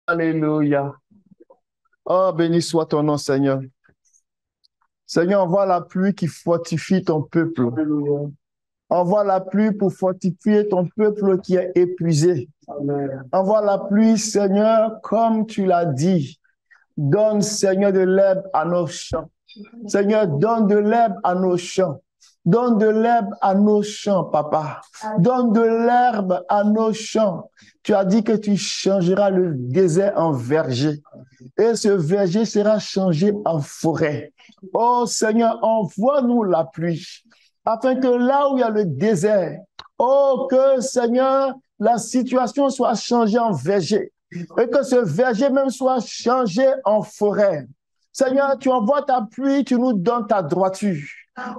Alléluia. Oh, béni soit ton nom, Seigneur. Seigneur, envoie la pluie qui fortifie ton peuple. Alléluia. Envoie la pluie pour fortifier ton peuple qui est épuisé. Amen. Envoie la pluie, Seigneur, comme tu l'as dit. Donne, Seigneur, de l'herbe à nos champs. Seigneur, donne de l'herbe à nos champs. Donne de l'herbe à nos champs, papa. Donne de l'herbe à nos champs. Tu as dit que tu changeras le désert en verger. Et ce verger sera changé en forêt. Oh Seigneur, envoie-nous la pluie, afin que là où il y a le désert, oh que Seigneur, la situation soit changée en verger. Et que ce verger même soit changé en forêt. Seigneur, tu envoies ta pluie, tu nous donnes ta droiture.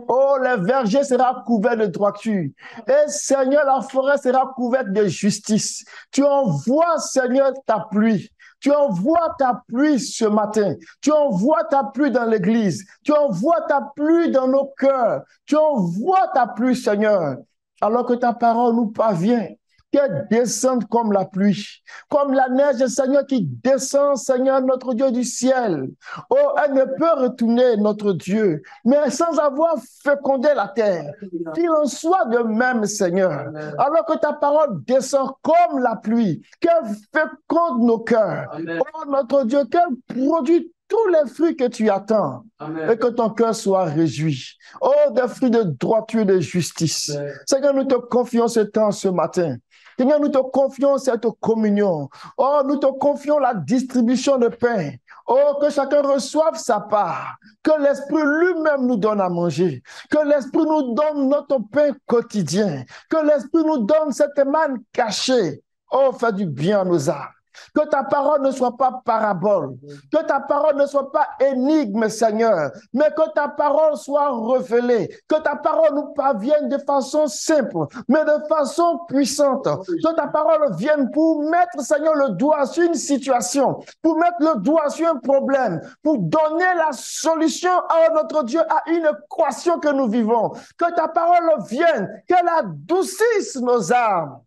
Oh, le verger sera couvert de droiture. Et Seigneur, la forêt sera couverte de justice. Tu envoies, Seigneur, ta pluie. Tu envoies ta pluie ce matin. Tu envoies ta pluie dans l'église. Tu envoies ta pluie dans nos cœurs. Tu envoies ta pluie, Seigneur, alors que ta parole nous parvient. Qu'elle descende comme la pluie, comme la neige, Seigneur, qui descend, Seigneur, notre Dieu du ciel. Oh, elle ne peut retourner, notre Dieu, mais sans avoir fécondé la terre. Qu'il en soit de même, Seigneur. Alors que ta parole descend comme la pluie, qu'elle féconde nos cœurs. Amen. Oh, notre Dieu, qu'elle produit tous les fruits que tu attends. Amen. Et que ton cœur soit réjoui. Oh, des fruits de droiture et de justice. Amen. Seigneur, nous te confions ce temps ce matin. Seigneur, nous te confions cette communion. Oh, nous te confions la distribution de pain. Oh, que chacun reçoive sa part. Que l'Esprit lui-même nous donne à manger. Que l'Esprit nous donne notre pain quotidien. Que l'Esprit nous donne cette manne cachée. Oh, fais du bien à nos âmes. Que ta parole ne soit pas parabole, que ta parole ne soit pas énigme, Seigneur, mais que ta parole soit révélée, que ta parole nous parvienne de façon simple, mais de façon puissante, que ta parole vienne pour mettre, Seigneur, le doigt sur une situation, pour mettre le doigt sur un problème, pour donner la solution à notre Dieu, à une équation que nous vivons. Que ta parole vienne, qu'elle adoucisse nos âmes.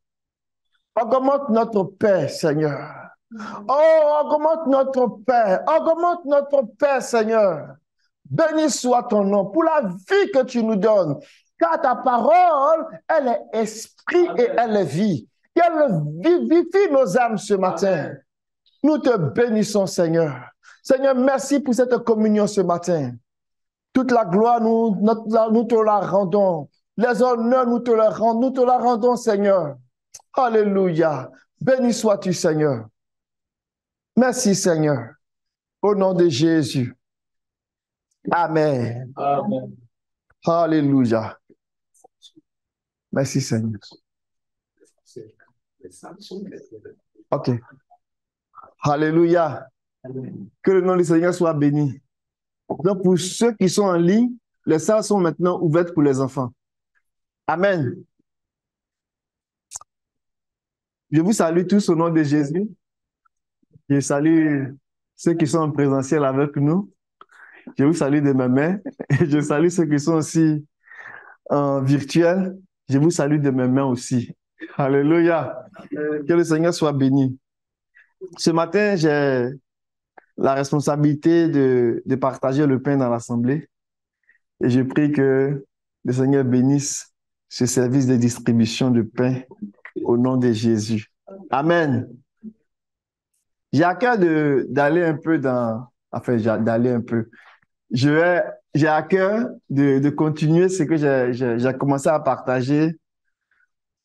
Augmente notre paix, Seigneur. Oh, augmente notre paix. Augmente notre paix, Seigneur. Béni soit ton nom pour la vie que tu nous donnes. Car ta parole, elle est esprit et elle est vie. Qu'elle vivifie nos âmes ce matin. Amen. Nous te bénissons, Seigneur. Seigneur, merci pour cette communion ce matin. Toute la gloire, nous te la rendons. Les honneurs, nous te la rendons, Seigneur. Alléluia. Béni sois-tu, Seigneur. Merci, Seigneur. Au nom de Jésus. Amen. Amen. Alléluia. Merci, Seigneur. OK. Alléluia. Amen. Que le nom du Seigneur soit béni. Donc, pour ceux qui sont en ligne, les salles sont maintenant ouvertes pour les enfants. Amen. Je vous salue tous au nom de Jésus. Je salue ceux qui sont en présentiel avec nous. Je vous salue de mes mains. Et je salue ceux qui sont aussi en virtuel. Je vous salue de mes mains aussi. Alléluia. Que le Seigneur soit béni. Ce matin, j'ai la responsabilité de partager le pain dans l'assemblée. Et je prie que le Seigneur bénisse ce service de distribution de pain au nom de Jésus. Amen. J'ai à cœur d'aller un peu dans... Enfin, d'aller un peu. J'ai à cœur de continuer ce que j'ai commencé à partager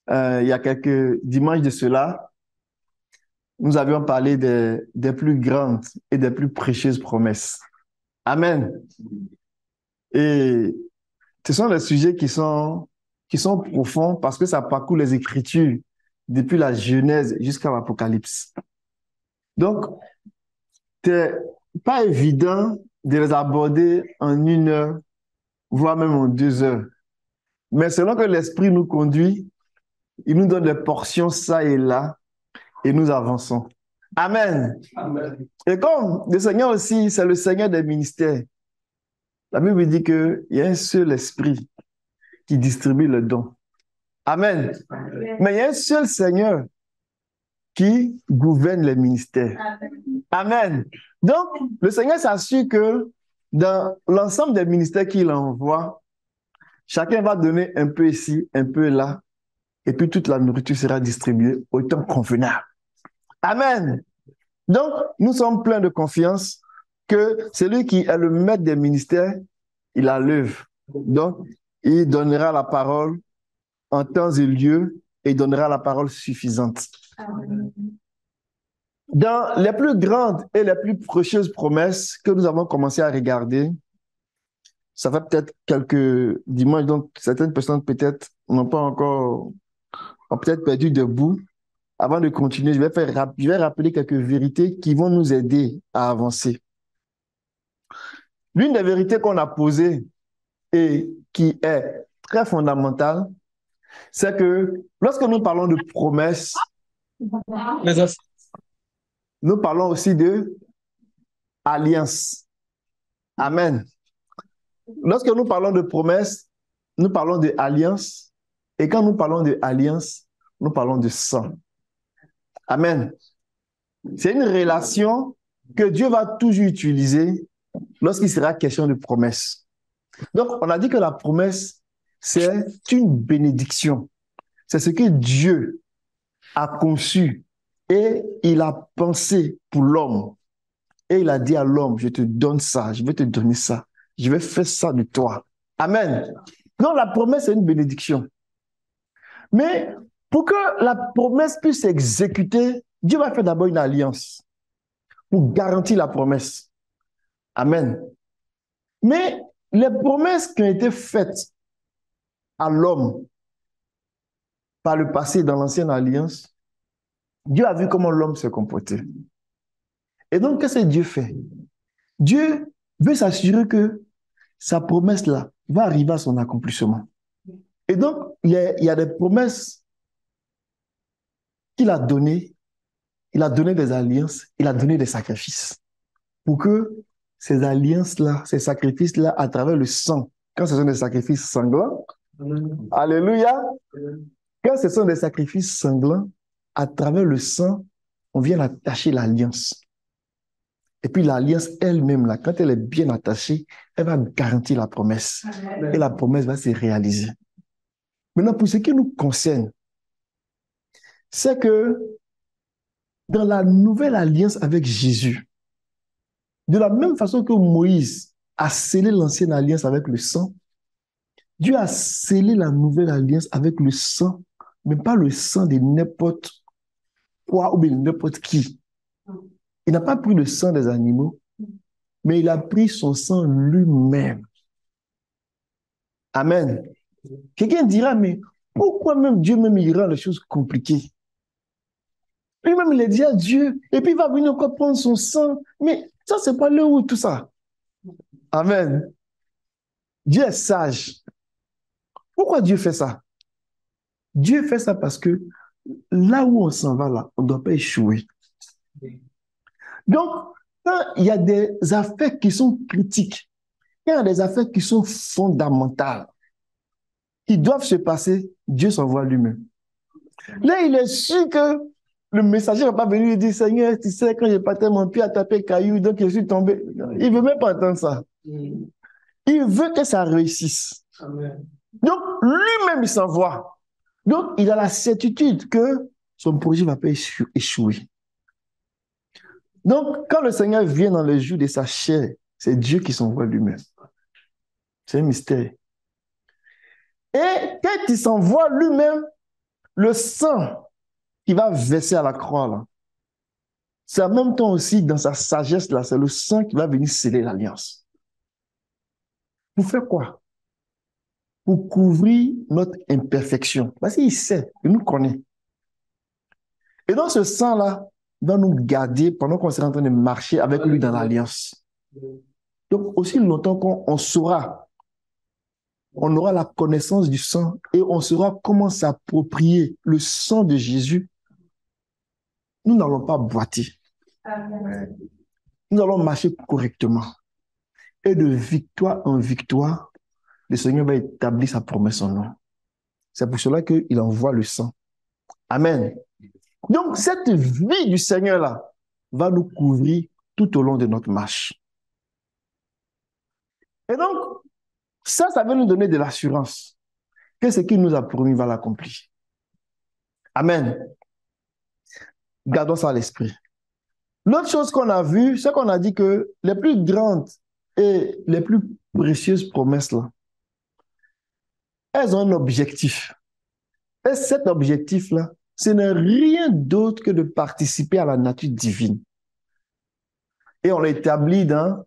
il y a quelques dimanches de cela. Nous avions parlé des plus grandes et des plus précieuses promesses. Amen. Et ce sont des sujets qui sont profonds parce que ça parcourt les Écritures depuis la Genèse jusqu'à l'Apocalypse. Donc, c'est pas évident de les aborder en 1 heure, voire même en 2 heures. Mais selon que l'Esprit nous conduit, il nous donne des portions ça et là, et nous avançons. Amen. Amen. Et comme le Seigneur aussi, c'est le Seigneur des ministères, la Bible dit qu'il y a un seul esprit qui distribue le don. Amen. Amen. Mais il y a un seul Seigneur qui gouverne les ministères. Amen. Donc, le Seigneur s'assure que dans l'ensemble des ministères qu'il envoie, chacun va donner un peu ici, un peu là, et puis toute la nourriture sera distribuée au temps convenable. Amen. Donc, nous sommes pleins de confiance que celui qui est le maître des ministères, il a l'œuvre. Donc, il donnera la parole en temps et lieu et il donnera la parole suffisante. Amen. Dans les plus grandes et les plus précieuses promesses que nous avons commencé à regarder, ça fait peut-être quelques dimanches, donc certaines personnes peut-être n'ont pas encore, ont peut-être perdu debout. Avant de continuer, je vais rappeler quelques vérités qui vont nous aider à avancer. L'une des vérités qu'on a posées et qui est très fondamentale, c'est que lorsque nous parlons de promesses, nous parlons aussi de alliance. Amen. Lorsque nous parlons de promesses, nous parlons de alliance. Et quand nous parlons de alliance, nous parlons de sang. Amen. C'est une relation que Dieu va toujours utiliser lorsqu'il sera question de promesse. Donc, on a dit que la promesse, c'est une bénédiction. C'est ce que Dieu a conçu et il a pensé pour l'homme. Et il a dit à l'homme, je te donne ça, je vais te donner ça, je vais faire ça de toi. Amen. Donc, la promesse, c'est une bénédiction. Mais pour que la promesse puisse s'exécuter, Dieu va faire d'abord une alliance pour garantir la promesse. Amen. Mais les promesses qui ont été faites à l'homme par le passé dans l'ancienne alliance, Dieu a vu comment l'homme se comportait. Et donc, qu'est-ce que Dieu fait? Dieu veut s'assurer que sa promesse-là va arriver à son accomplissement. Et donc, il y a des promesses qu'il a données. Il a donné des alliances, il a donné des sacrifices. Pour que ces alliances-là, ces sacrifices-là, à travers le sang, quand ce sont des sacrifices sanglants, alléluia, quand ce sont des sacrifices sanglants, à travers le sang, on vient attacher l'alliance. Et puis l'alliance elle-même, là, quand elle est bien attachée, elle va garantir la promesse. Et la promesse va se réaliser. Maintenant, pour ce qui nous concerne, c'est que dans la nouvelle alliance avec Jésus, de la même façon que Moïse a scellé l'ancienne alliance avec le sang, Dieu a scellé la nouvelle alliance avec le sang, mais pas le sang de n'importe quoi ou de n'importe qui. Il n'a pas pris le sang des animaux, mais il a pris son sang lui-même. Amen. Quelqu'un dira, mais pourquoi même Dieu même il rend les choses compliquées? Lui-même, il a dit à Dieu, et puis il va venir encore prendre son sang. Mais ça, c'est pas l'heure où tout ça. Amen. Dieu est sage. Pourquoi Dieu fait ça? Dieu fait ça parce que là où on s'en va, là, on ne doit pas échouer. Donc, quand il y a des affaires qui sont critiques, il y a des affaires qui sont fondamentales, qui doivent se passer, Dieu s'envoie lui-même. Là, il est sûr que le messager ne va pas venir lui dire, Seigneur, tu sais, quand j'ai battu mon pied à taper caillou, donc je suis tombé. Il ne veut même pas entendre ça. Il veut que ça réussisse. Amen. Donc, lui-même, il s'envoie. Donc, il a la certitude que son projet ne va pas échouer. Donc, quand le Seigneur vient dans le jour de sa chair, c'est Dieu qui s'envoie lui-même. C'est un mystère. Et quand il s'envoie lui-même, le sang qu'il va verser à la croix, là, c'est en même temps aussi, dans sa sagesse, là, c'est le sang qui va venir sceller l'alliance. Pour faire quoi? Pour couvrir notre imperfection. Parce qu'il sait, il nous connaît. Et donc, ce sang-là va nous garder pendant qu'on sera en train de marcher avec lui dans l'alliance. Donc, aussi longtemps qu'on saura, on aura la connaissance du sang et on saura comment s'approprier le sang de Jésus, nous n'allons pas boiter. Amen. Nous allons marcher correctement. Et de victoire en victoire, le Seigneur va établir sa promesse en nous. C'est pour cela qu'il envoie le sang. Amen. Donc, cette vie du Seigneur-là va nous couvrir tout au long de notre marche. Et donc, ça va nous donner de l'assurance que ce qu'il nous a promis va l'accomplir. Amen. Gardons ça à l'esprit. L'autre chose qu'on a vue, c'est qu'on a dit que les plus grandes et les plus précieuses promesses-là, elles ont un objectif. Et cet objectif-là, ce n'est rien d'autre que de participer à la nature divine. Et on l'établit dans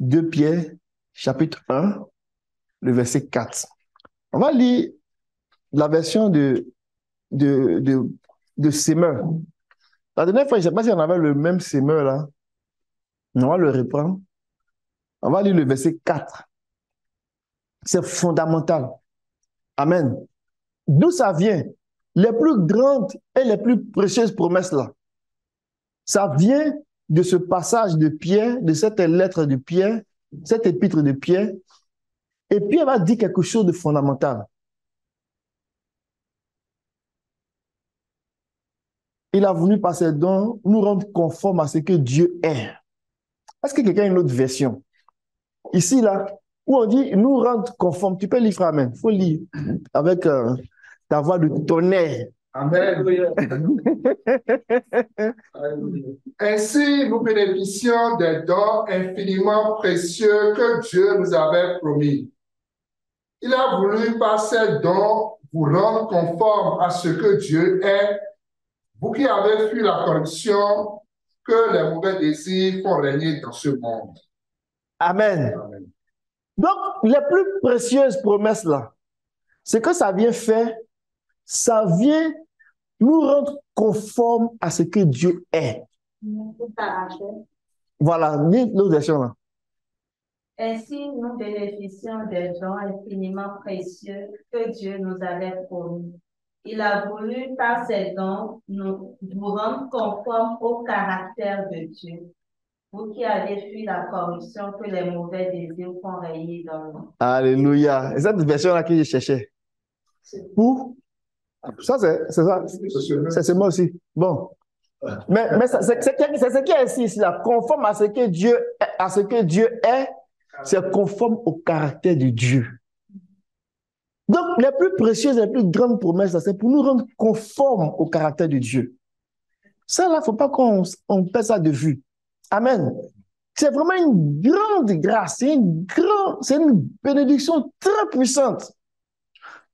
2 Pierre, chapitre 1, le verset 4. On va lire la version de Semeur. La dernière fois, je ne sais pas si on avait le même Semeur là. On va le reprendre. On va lire le verset 4. C'est fondamental. Amen. D'où ça vient? Les plus grandes et les plus précieuses promesses là. Ça vient de ce passage de Pierre, de cette lettre de Pierre, cette épître de Pierre. Et Pierre va dire quelque chose de fondamental. Il a voulu par ses dons nous rendre conformes à ce que Dieu est. Est-ce que quelqu'un a une autre version? Ici, là, où on dit nous rendre conformes, tu peux lire, frère, amen. Il faut lire avec ta voix de tonnerre. Amen. Ainsi, nous bénéficions des dons infiniment précieux que Dieu nous avait promis. Il a voulu par ces dons vous rendre conformes à ce que Dieu est, vous qui avez fui la corruption que les mauvais désirs font régner dans ce monde. Amen. Amen. Donc, les plus précieuses promesses là, ce que ça vient faire, ça vient nous rendre conformes à ce que Dieu est. Voilà, l'autre version là. Ainsi, nous bénéficions des dons infiniment précieux que Dieu nous avait promis. Il a voulu, par ses dons, nous rendre conformes au caractère de Dieu. Vous qui avez fui la corruption que les mauvais désirs font régner dans nous. Alléluia. Et cette version-là que je cherchais. Pour ça, c'est ça. C'est moi aussi. Bon. Mais c'est ce qui est ici, là, conforme à ce que Dieu est, c'est conforme au caractère de Dieu. Donc, les plus précieuses, les plus grandes promesses, c'est pour nous rendre conformes au caractère de Dieu. Ça, là, il ne faut pas qu'on perd ça de vue. Amen. C'est vraiment une grande grâce, c'est une bénédiction très puissante.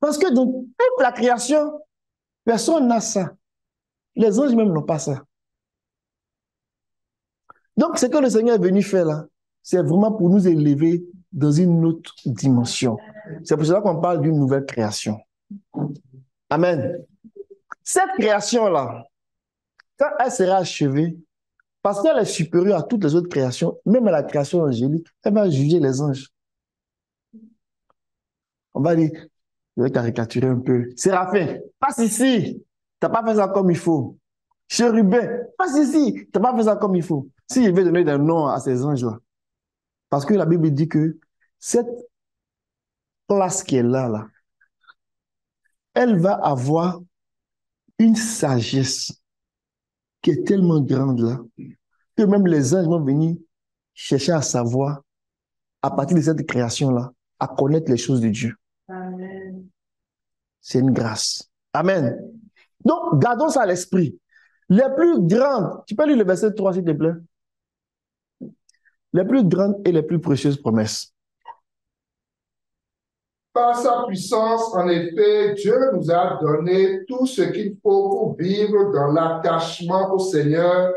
Parce que dans toute la création, personne n'a ça. Les anges même n'ont pas ça. Donc, ce que le Seigneur est venu faire là, c'est vraiment pour nous élever dans une autre dimension. C'est pour cela qu'on parle d'une nouvelle création. Amen. Cette création-là, quand elle sera achevée, parce qu'elle est supérieure à toutes les autres créations, même à la création angélique, elle va juger les anges. On va dire, je vais caricaturer un peu. Séraphin, passe ici. Tu n'as pas fait ça comme il faut. Chérubin, passe ici. Tu n'as pas fait ça comme il faut. Si je vais donner des noms à ces anges-là, parce que la Bible dit que cette place qui est là, elle va avoir une sagesse qui est tellement grande là, que même les anges vont venir chercher à savoir, à partir de cette création-là, à connaître les choses de Dieu. Amen. C'est une grâce. Amen. Donc, gardons ça à l'esprit. Les plus grandes, tu peux lire le verset 3 s'il te plaît? Les plus grandes et les plus précieuses promesses. Par sa puissance, en effet, Dieu nous a donné tout ce qu'il faut pour vivre dans l'attachement au Seigneur,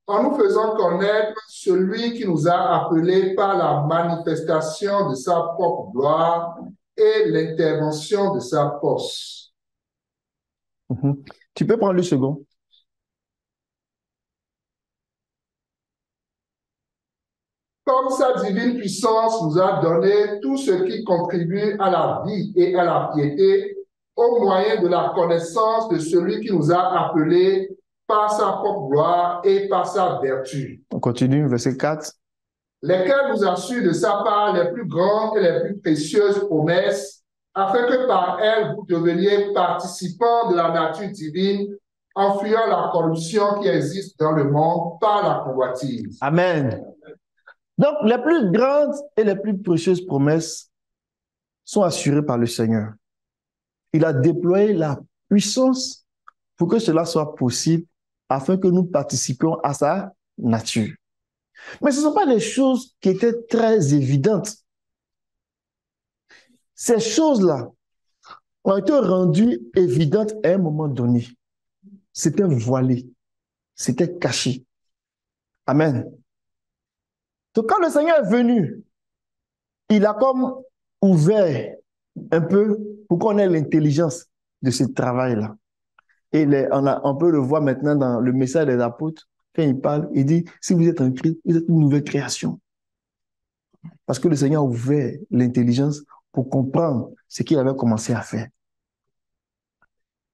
en nous faisant connaître celui qui nous a appelés par la manifestation de sa propre gloire et l'intervention de sa force. Tu peux prendre le second. Comme sa divine puissance nous a donné tout ce qui contribue à la vie et à la piété, au moyen de la connaissance de celui qui nous a appelés par sa propre gloire et par sa vertu. On continue, verset 4. Lesquels nous assurent de sa part les plus grandes et les plus précieuses promesses, afin que par elles vous deveniez participants de la nature divine, en fuyant la corruption qui existe dans le monde par la convoitise. Amen. Donc, les plus grandes et les plus précieuses promesses sont assurées par le Seigneur. Il a déployé la puissance pour que cela soit possible afin que nous participions à sa nature. Mais ce ne sont pas des choses qui étaient très évidentes. Ces choses-là ont été rendues évidentes à un moment donné. C'était voilé, c'était caché. Amen. Donc quand le Seigneur est venu, il a comme ouvert un peu pour qu'on ait l'intelligence de ce travail-là. Et on peut le voir maintenant dans le message des apôtres, quand il parle, il dit, si vous êtes en Christ, vous êtes une nouvelle création. Parce que le Seigneur a ouvert l'intelligence pour comprendre ce qu'il avait commencé à faire.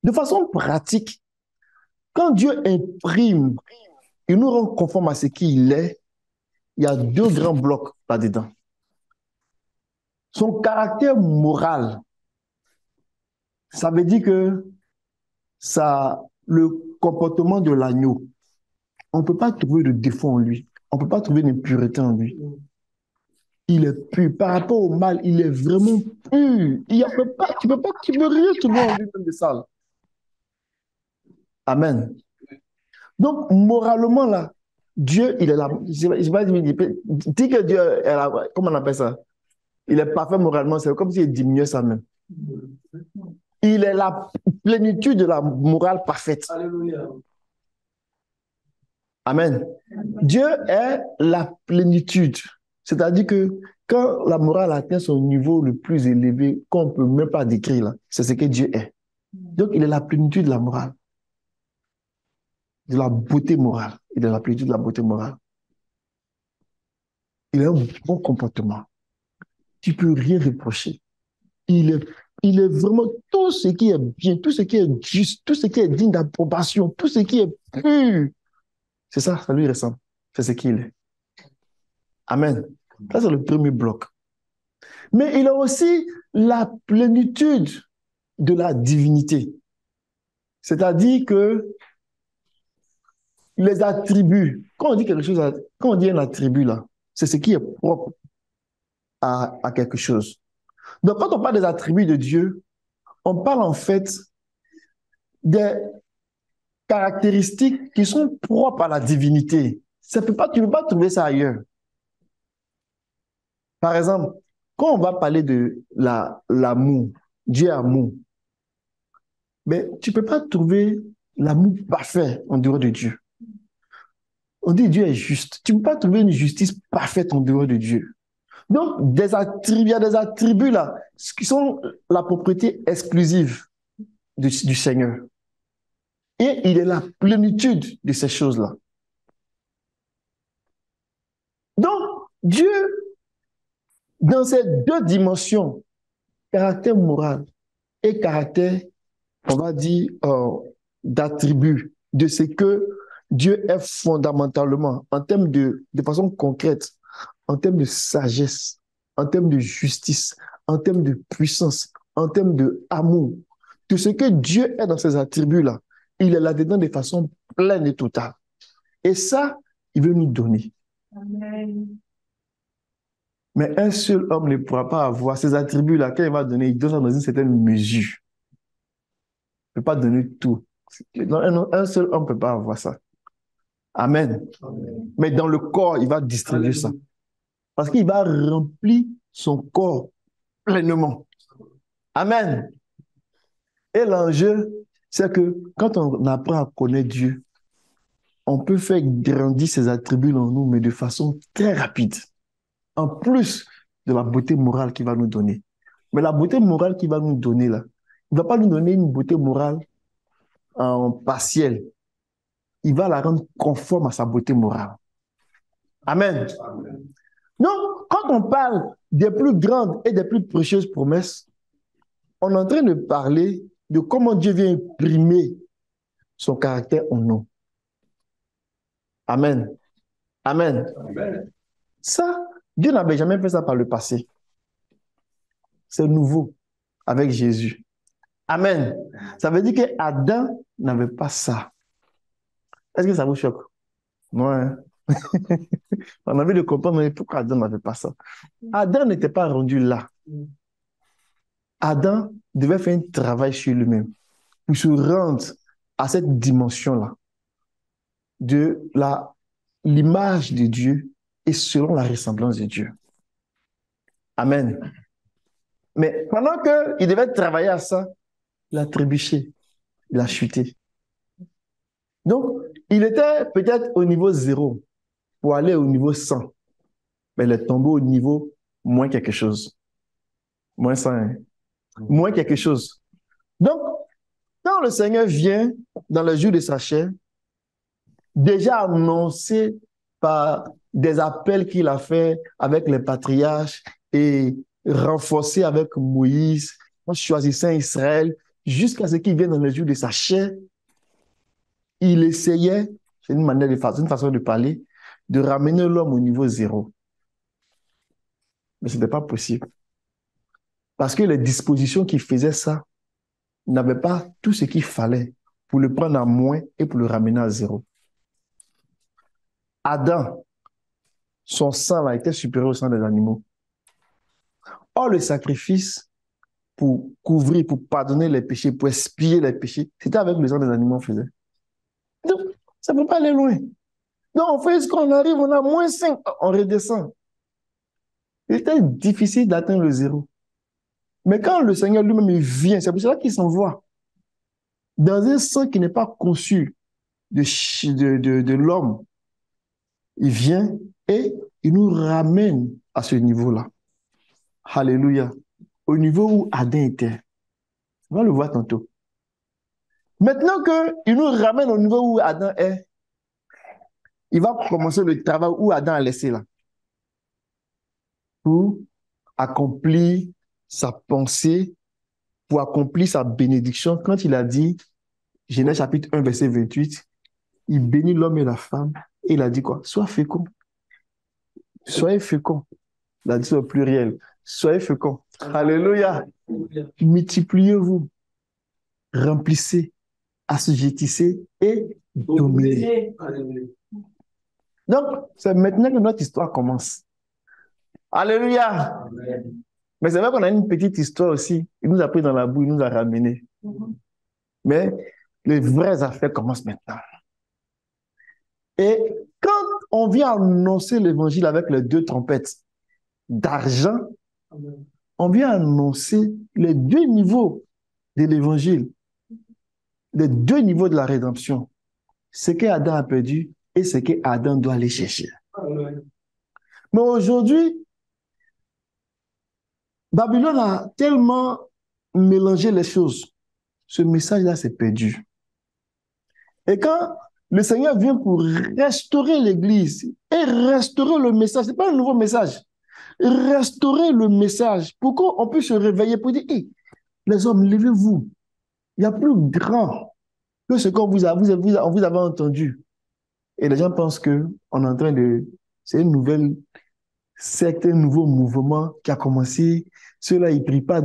De façon pratique, quand Dieu imprime, il nous rend conforme à ce qu'il est, il y a deux grands blocs là-dedans. Son caractère moral, ça veut dire que le comportement de l'agneau, on ne peut pas trouver de défaut en lui, on ne peut pas trouver d'impureté en lui. Il est pur. Par rapport au mal, il est vraiment pur. Tu peux rien trouver en lui-même de sale. Amen. Donc, moralement, là, Dieu, il est là. Je sais pas, dis que Dieu est là. Comment on appelle ça? Il est parfait moralement. C'est comme s'il diminuait ça même. Il est la plénitude de la morale parfaite. Alléluia. Amen. Dieu est la plénitude. C'est-à-dire que quand la morale atteint son niveau le plus élevé, qu'on ne peut même pas décrire, là, c'est ce que Dieu est. Donc, il est la plénitude de la morale. De la beauté morale. Il est la plénitude de la beauté morale. Il a un bon comportement. Tu ne peux rien reprocher. Il est vraiment tout ce qui est bien, tout ce qui est juste, tout ce qui est digne d'approbation, tout ce qui est pur. C'est ça, ça lui ressemble. C'est ce qu'il est. Amen. Ça, c'est le premier bloc. Mais il a aussi la plénitude de la divinité. C'est-à-dire que les attributs, quand on dit quelque chose, quand on dit un attribut là, c'est ce qui est propre à quelque chose. Donc, quand on parle des attributs de Dieu, on parle en fait des caractéristiques qui sont propres à la divinité. Tu ne peux pas trouver ça ailleurs. Par exemple, quand on va parler de l'amour, Dieu est amour, mais tu ne peux pas trouver l'amour parfait en dehors de Dieu. On dit Dieu est juste. Tu ne peux pas trouver une justice parfaite en dehors de Dieu. Donc, il y a des attributs là qui sont la propriété exclusive du Seigneur. Et il est la plénitude de ces choses-là. Donc, Dieu, dans ces deux dimensions, caractère moral et caractère, on va dire, d'attribut, de ce que Dieu est fondamentalement, en termes de façon concrète, en termes de sagesse, en termes de justice, en termes de puissance, en termes d'amour. Tout ce que Dieu est dans ces attributs-là, il est là-dedans de façon pleine et totale. Et ça, il veut nous donner. Amen. Mais un seul homme ne pourra pas avoir ces attributs-là. Quand il va donner, il doit dans une certaine mesure. Il ne peut pas donner tout. Un seul homme ne peut pas avoir ça. Amen. Amen. Mais dans le corps, il va distribuer ça. Parce qu'il va remplir son corps pleinement. Amen. Et l'enjeu, c'est que quand on apprend à connaître Dieu, on peut faire grandir ses attributs en nous, mais de façon très rapide. En plus de la beauté morale qu'il va nous donner. Mais la beauté morale qu'il va nous donner, là, il ne va pas nous donner une beauté morale en partiel. Il va la rendre conforme à sa beauté morale. Amen. Amen. Donc, quand on parle des plus grandes et des plus précieuses promesses, on est en train de parler de comment Dieu vient imprimer son caractère en nous. Amen. Amen. Amen. Ça, Dieu n'avait jamais fait ça par le passé. C'est nouveau avec Jésus. Amen. Ça veut dire qu'Adam n'avait pas ça. Est-ce que ça vous choque? Ouais. On a envie de comprendre mais pourquoi Adam n'avait pas ça. Adam n'était pas rendu là. Adam devait faire un travail sur lui-même pour se rendre à cette dimension-là de l'image de Dieu et selon la ressemblance de Dieu. Amen. Mais pendant qu'il devait travailler à ça, il a trébuché, il a chuté. Donc, il était peut-être au niveau 0 pour aller au niveau 100. Mais il est tombé au niveau moins quelque chose. Moins 100, hein? Moins quelque chose. Donc, quand le Seigneur vient dans le jour de sa chair, déjà annoncé par des appels qu'il a fait avec les patriarches et renforcé avec Moïse, en choisissant Israël, jusqu'à ce qu'il vienne dans le jour de sa chair, il essayait, c'est une manière de faire, une façon de parler, de ramener l'homme au niveau 0. Mais ce n'était pas possible. Parce que les dispositions qui faisaient ça n'avaient pas tout ce qu'il fallait pour le prendre à moins et pour le ramener à 0. Adam, son sang là, était supérieur au sang des animaux. Or, le sacrifice pour couvrir, pour pardonner les péchés, pour expier les péchés, c'était avec le sang des animaux qu'on faisait. Donc, ça ne peut pas aller loin. Donc, on fait ce qu'on arrive, on a moins 5, on redescend. Il était difficile d'atteindre le 0. Mais quand le Seigneur lui-même vient, c'est pour cela qu'il s'envoie dans un sang qui n'est pas conçu de l'homme. Il vient et il nous ramène à ce niveau-là. Alléluia. Au niveau où Adam était. On va le voir tantôt. Maintenant qu'il nous ramène au niveau où Adam est, il va commencer le travail où Adam a laissé là. Pour accomplir sa pensée, pour accomplir sa bénédiction. Quand il a dit, Genèse chapitre 1, verset 28, il bénit l'homme et la femme. Et il a dit quoi? Sois fécond. Soyez fécond. Il a dit au pluriel. Soyez fécond. Alléluia. Multipliez-vous. Remplissez. Assujettissez et dominez. Donc, c'est maintenant que notre histoire commence. Alléluia. Amen. Mais c'est vrai qu'on a une petite histoire aussi. Il nous a pris dans la boue, il nous a ramenés. Mais les vraies affaires commencent maintenant. Et quand on vient annoncer l'évangile avec les 2 trompettes d'argent, on vient annoncer les 2 niveaux de l'évangile, les 2 niveaux de la rédemption. Ce qu'Adam a perdu et ce qu'Adam doit aller chercher. Mais aujourd'hui, Babylone a tellement mélangé les choses. Ce message-là s'est perdu. Et quand le Seigneur vient pour restaurer l'Église et restaurer le message, ce n'est pas un nouveau message, restaurer le message pour qu'on puisse se réveiller pour dire, hey, les hommes, levez-vous. Il y a plus grand que ce qu'on vous avez entendu. Et les gens pensent qu'on est en train de... C'est une nouvelle secte, un nouveau mouvement qui a commencé. Ceux-là, ils ne prient pas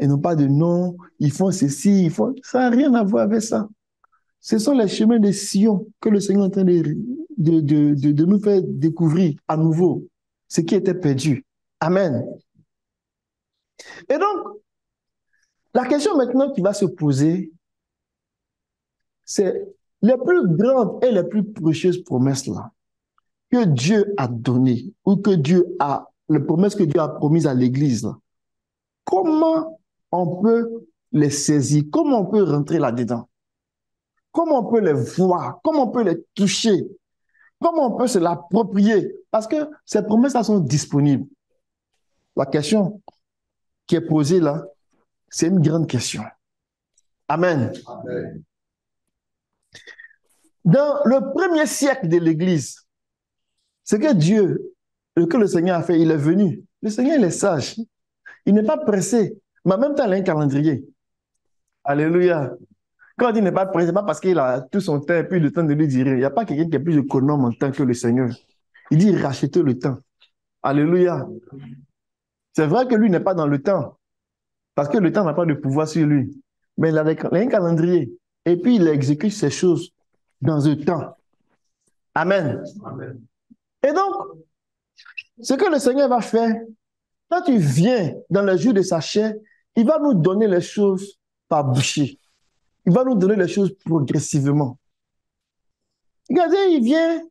ils n'ont pas de nom, ils font ceci, ça n'a rien à voir avec ça. Ce sont les chemins de Sion que le Seigneur est en train de nous faire découvrir à nouveau ce qui était perdu. Amen. Et donc, la question maintenant qui va se poser, c'est les plus grandes et les plus précieuses promesses là que Dieu a données ou les promesses que Dieu a promises à l'Église là. Comment on peut les saisir? Comment on peut rentrer là-dedans? Comment on peut les voir? Comment on peut les toucher? Comment on peut se l'approprier? Parce que ces promesses-là sont disponibles. La question qui est posée là, c'est une grande question. Amen. Amen. Dans le premier siècle de l'Église, ce que le Seigneur a fait, il est venu. Le Seigneur, il est sage. Il n'est pas pressé, mais en même temps, il a un calendrier. Alléluia. Quand on dit qu'il n'est pas pressé, ce n'est pas parce qu'il a tout son temps et puis le temps de lui dire. Il n'y a pas quelqu'un qui est plus économe en temps que le Seigneur. Il dit rachetez le temps. Alléluia. C'est vrai que lui n'est pas dans le temps, parce que le temps n'a pas de pouvoir sur lui. Mais il a un calendrier. Et puis, il exécute ces choses dans un temps. Amen. Amen. Et donc, ce que le Seigneur va faire, quand tu viens dans le jour de sa chair, il va nous donner les choses par bouchée. Il va nous donner les choses progressivement. Regardez, il vient,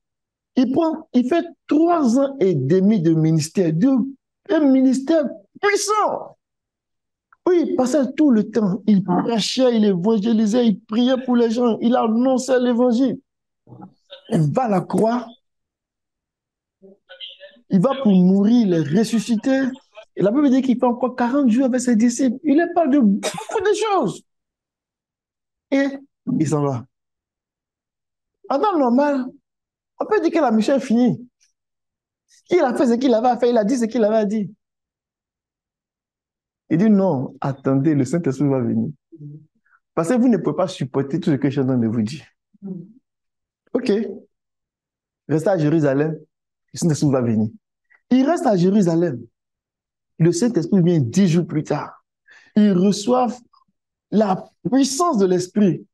il fait 3 ans et demi de ministère, un ministère puissant. Oui, il passait tout le temps, il prêchait, il évangélisait, il priait pour les gens, il annonçait l'évangile. Il va à la croix, il va pour mourir, il est ressuscité. Et la Bible dit qu'il fait encore 40 jours avec ses disciples. Il est parlé de beaucoup de choses. Et il s'en va. En temps normal, on peut dire que la mission est finie. Il a fait ce qu'il avait à faire, il a dit ce qu'il avait à dire. Il dit non, attendez, le Saint-Esprit va venir. Parce que vous ne pouvez pas supporter tout ce que je suis en train de vous dire. Ok, restez à Jérusalem, le Saint-Esprit va venir. Il reste à Jérusalem. Le Saint-Esprit vient 10 jours plus tard. Ils reçoivent la puissance de l'Esprit.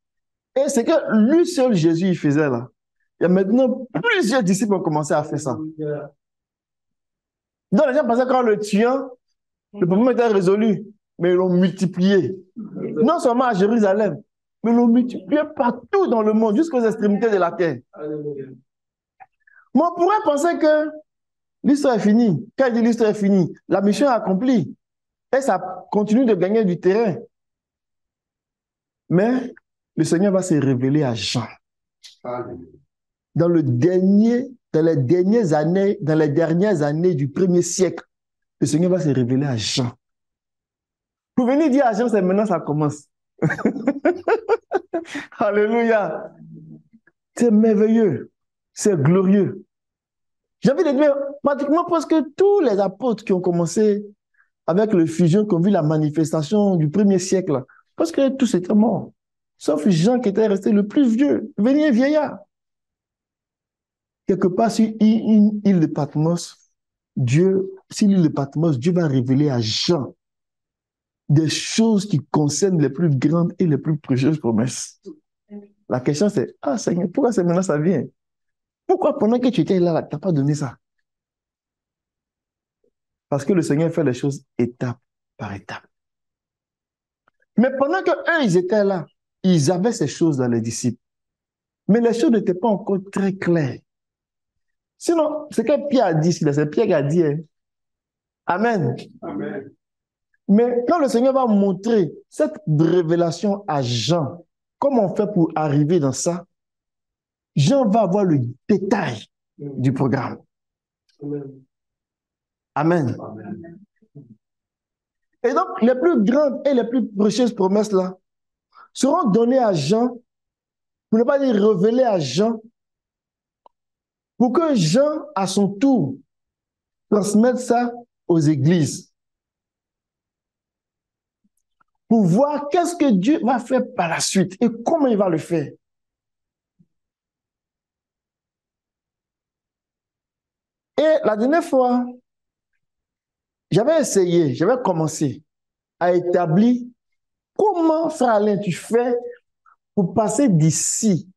Et c'est que lui seul, Jésus, il faisait là. Il y a maintenant plusieurs disciples ont commencé à faire ça. Donc les gens pensaient qu'en le tuant, le problème était résolu, mais ils l'ont multiplié. Non seulement à Jérusalem, mais ils l'ont multiplié partout dans le monde, jusqu'aux extrémités de la terre. Mais on pourrait penser que l'histoire est finie. Quand il dit l'histoire est finie, la mission est accomplie. Et ça continue de gagner du terrain. Mais le Seigneur va se révéler à Jean. Dans les dernières années du 1er siècle, le Seigneur va se révéler à Jean. Pour venir dire à Jean, c'est maintenant ça commence. Alléluia. C'est merveilleux. C'est glorieux. J'ai envie de dire, pratiquement presque tous les apôtres qui ont commencé avec le fusion, qui ont vu la manifestation du 1er siècle, parce que tous étaient morts. Sauf Jean qui était resté le plus vieux, venir vieillard. Quelque part sur une île de Patmos, Dieu va révéler à Jean des choses qui concernent les plus grandes et les plus précieuses promesses. La question c'est, ah Seigneur, pourquoi c'est maintenant ça vient? Pourquoi pendant que tu étais là, tu n'as pas donné ça? Parce que le Seigneur fait les choses étape par étape. Mais pendant qu'eux, ils étaient là, ils avaient ces choses dans les disciples. Mais les choses n'étaient pas encore très claires. Sinon, ce que Pierre a dit, c'est Pierre qui a dit, hein. Amen. Amen. Mais quand le Seigneur va montrer cette révélation à Jean, comment on fait pour arriver dans ça, Jean va avoir le détail du programme. Amen. Amen. Et donc, les plus grandes et les plus précieuses promesses là seront données à Jean, pour ne pas dire révélées à Jean, pour que Jean, à son tour, transmette ça aux églises. Pour voir qu'est-ce que Dieu va faire par la suite et comment il va le faire. Et la dernière fois, j'avais commencé à établir comment, frère Alain, tu fais pour passer d'ici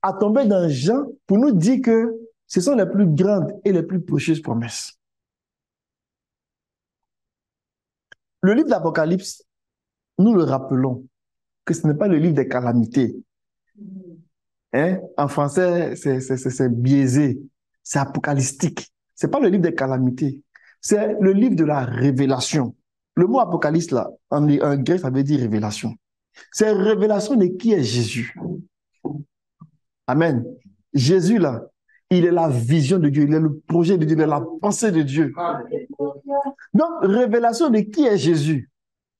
à tomber dans Jean pour nous dire que ce sont les plus grandes et les plus précieuses promesses. Le livre d'Apocalypse, nous le rappelons que ce n'est pas le livre des calamités. En français, c'est biaisé, c'est apocalyptique. Ce n'est pas le livre des calamités, c'est le livre de la révélation. Le mot apocalypse, là, en grec, ça veut dire révélation. C'est révélation de qui est Jésus. Amen. Jésus, là, il est la vision de Dieu, il est le projet de Dieu, il est la pensée de Dieu. Donc, révélation de qui est Jésus.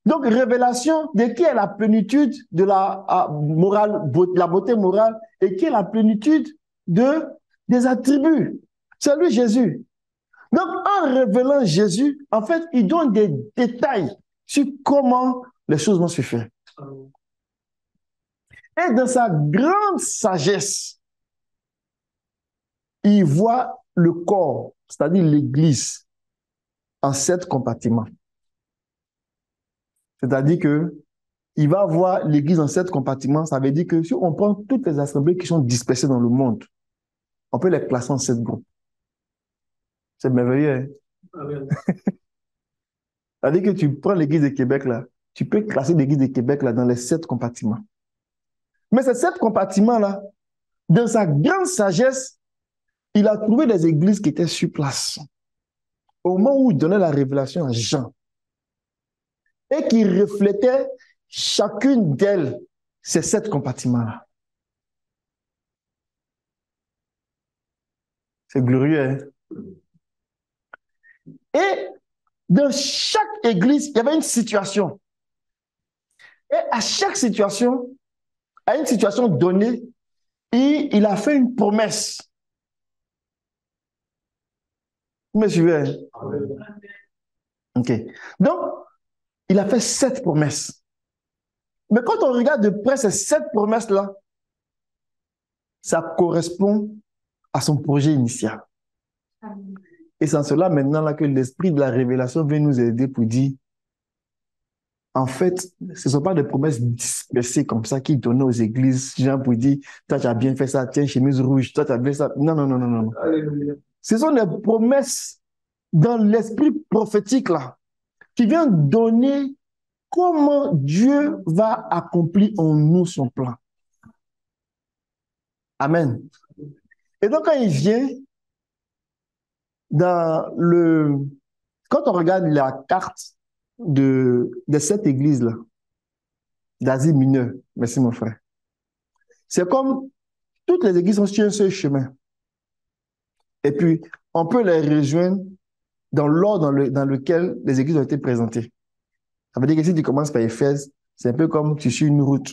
Donc, révélation de qui est la plénitude de la morale, la beauté morale, et qui est la plénitude des attributs. C'est lui Jésus. Donc, en révélant Jésus, en fait, il donne des détails sur comment les choses vont se faire. Et dans sa grande sagesse, il voit le corps, c'est-à-dire l'Église, en 7 compartiments. C'est-à-dire que il va avoir l'église en 7 compartiments. Ça veut dire que si on prend toutes les assemblées qui sont dispersées dans le monde, on peut les classer en 7 groupes. C'est merveilleux, hein? Amen. Ça veut dire que tu prends l'église de Québec, là, tu peux classer l'église de Québec là, dans les 7 compartiments. Mais ces 7 compartiments-là, dans sa grande sagesse, il a trouvé des églises qui étaient sur place. Au moment où il donnait la révélation à Jean, et qui reflétaient chacune d'elles, ces 7 compartiments-là. C'est glorieux, hein? Et dans chaque église, il y avait une situation. Et à chaque situation, à une situation donnée, il a fait une promesse. Vous me suivez, hein? OK. Donc, il a fait 7 promesses. Mais quand on regarde de près ces 7 promesses-là, ça correspond à son projet initial. Et c'est en cela maintenant là, que l'esprit de la révélation vient nous aider pour dire, en fait, ce ne sont pas des promesses dispersées comme ça qu'il donnait aux églises, genre pour dire, toi tu as bien fait ça, tiens, chemise rouge, toi tu as bien ça. Non, non, non, non, non. Alléluia. Ce sont des promesses dans l'esprit prophétique là, qui viennent donner comment Dieu va accomplir en nous son plan. Amen. Et donc quand il vient dans le... Quand on regarde la carte de cette église-là, d'Asie mineure, merci mon frère, c'est comme toutes les églises sont sur un seul chemin. Et puis, on peut les rejoindre dans l'ordre dans lequel les églises ont été présentées. Ça veut dire que si tu commences par Éphèse, c'est un peu comme tu suis une route.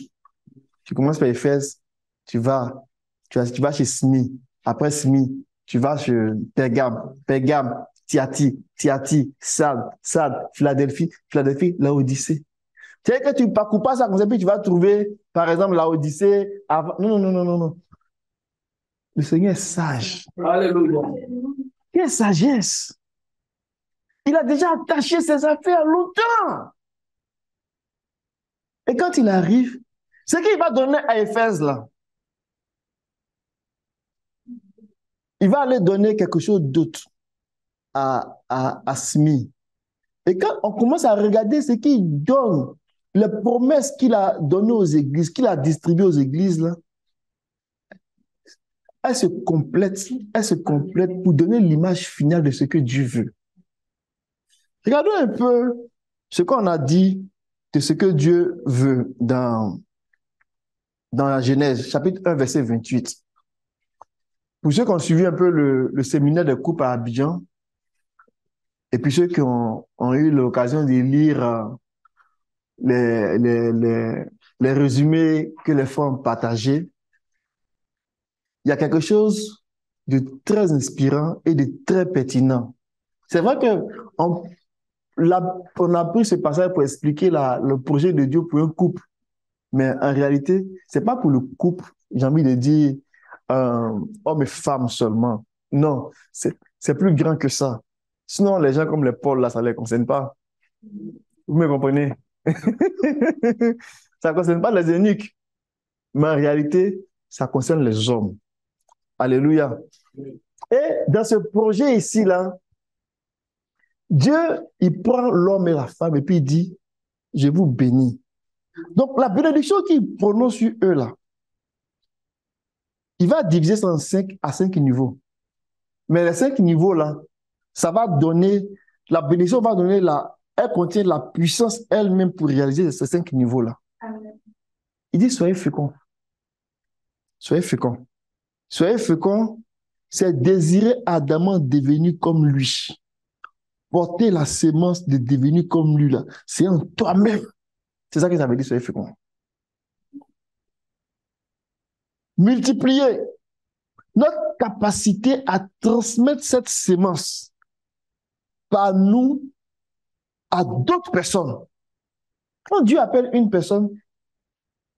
Tu commences par Éphèse, tu vas chez Smi. Après Smi, tu vas chez Pergame, Thyatire, Sardes, Philadelphie, Laodicée. Tu sais que tu ne parcours pas ça comme ça, puis tu vas trouver, par exemple, Laodicée. Non, non, non, non, non, non. Le Seigneur est sage. Alléluia. Quelle sagesse! Il a déjà attaché ses affaires longtemps. Et quand il arrive, ce qu'il va donner à Éphèse, là, il va aller donner quelque chose d'autre à Smi. Et quand on commence à regarder ce qu'il donne, les promesses qu'il a données aux églises, qu'il a distribuées aux églises, là, elles se complètent pour donner l'image finale de ce que Dieu veut. Regardons un peu ce qu'on a dit de ce que Dieu veut dans la Genèse, chapitre 1, verset 28. Pour ceux qui ont suivi un peu le séminaire de couple à Abidjan, et puis ceux qui ont eu l'occasion de lire les résumés que les femmes ont partagés, il y a quelque chose de très inspirant et de très pertinent. C'est vrai qu'on a pris ce passage pour expliquer le projet de Dieu pour un couple, mais en réalité, ce n'est pas pour le couple, j'ai envie de dire, hommes et femmes seulement. Non, c'est plus grand que ça. Sinon, les gens comme les Paul, là, ça ne les concerne pas. Vous me comprenez? Ça ne concerne pas les eunuques. Mais en réalité, ça concerne les hommes. Alléluia. Et dans ce projet ici, là, Dieu, il prend l'homme et la femme et puis il dit, je vous bénis. Donc, la bénédiction qu'il prononce sur eux, là, il va diviser ça à 5 niveaux. Mais les 5 niveaux, là, ça va donner, la bénédiction va donner elle contient la puissance elle-même pour réaliser ces 5 niveaux-là. Il dit, soyez féconds. Soyez féconds. Soyez féconds, c'est désirer ardemment devenir comme lui. Porter la sémence de devenir comme lui, là. C'est en toi-même. C'est ça que ça veut dire, soyez féconds. Multiplier notre capacité à transmettre cette sémence par nous à d'autres personnes. Quand Dieu appelle une personne,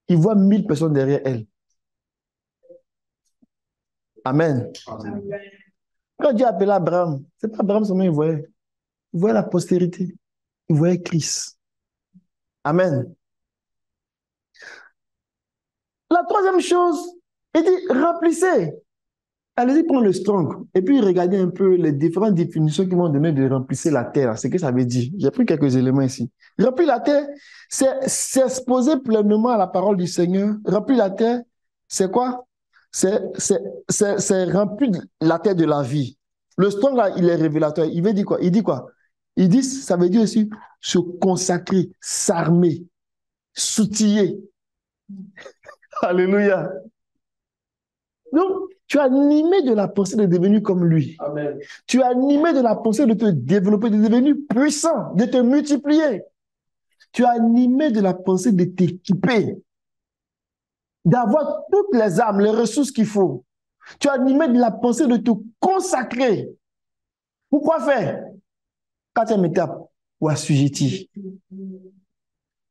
il voit 1000 personnes derrière elle. Amen. Amen. Quand Dieu appelait Abraham, c'est pas Abraham seulement il voyait la postérité, il voyait Christ. Amen. La troisième chose, il dit remplissez. Allez-y prendre le strong et puis regardez un peu les différentes définitions qu'ils m'ont donné de remplissez la terre. C'est ce que ça veut dire. J'ai pris quelques éléments ici. Remplir la terre, c'est s'exposer pleinement à la parole du Seigneur. Remplir la terre, c'est quoi? C'est remplir la terre de la vie. Le strong, là, il est révélateur. Il veut dire quoi? Il dit quoi? Il dit, ça veut dire aussi se consacrer, s'armer, s'outiller. Alléluia. Donc, tu es animé de la pensée de devenir comme lui. Amen. Tu es animé de la pensée de te développer, de devenir puissant, de te multiplier. Tu es animé de la pensée de t'équiper, d'avoir toutes les armes, les ressources qu'il faut. Tu es animé de la pensée de te consacrer. Pourquoi faire? Quatrième étape, ou assujetti.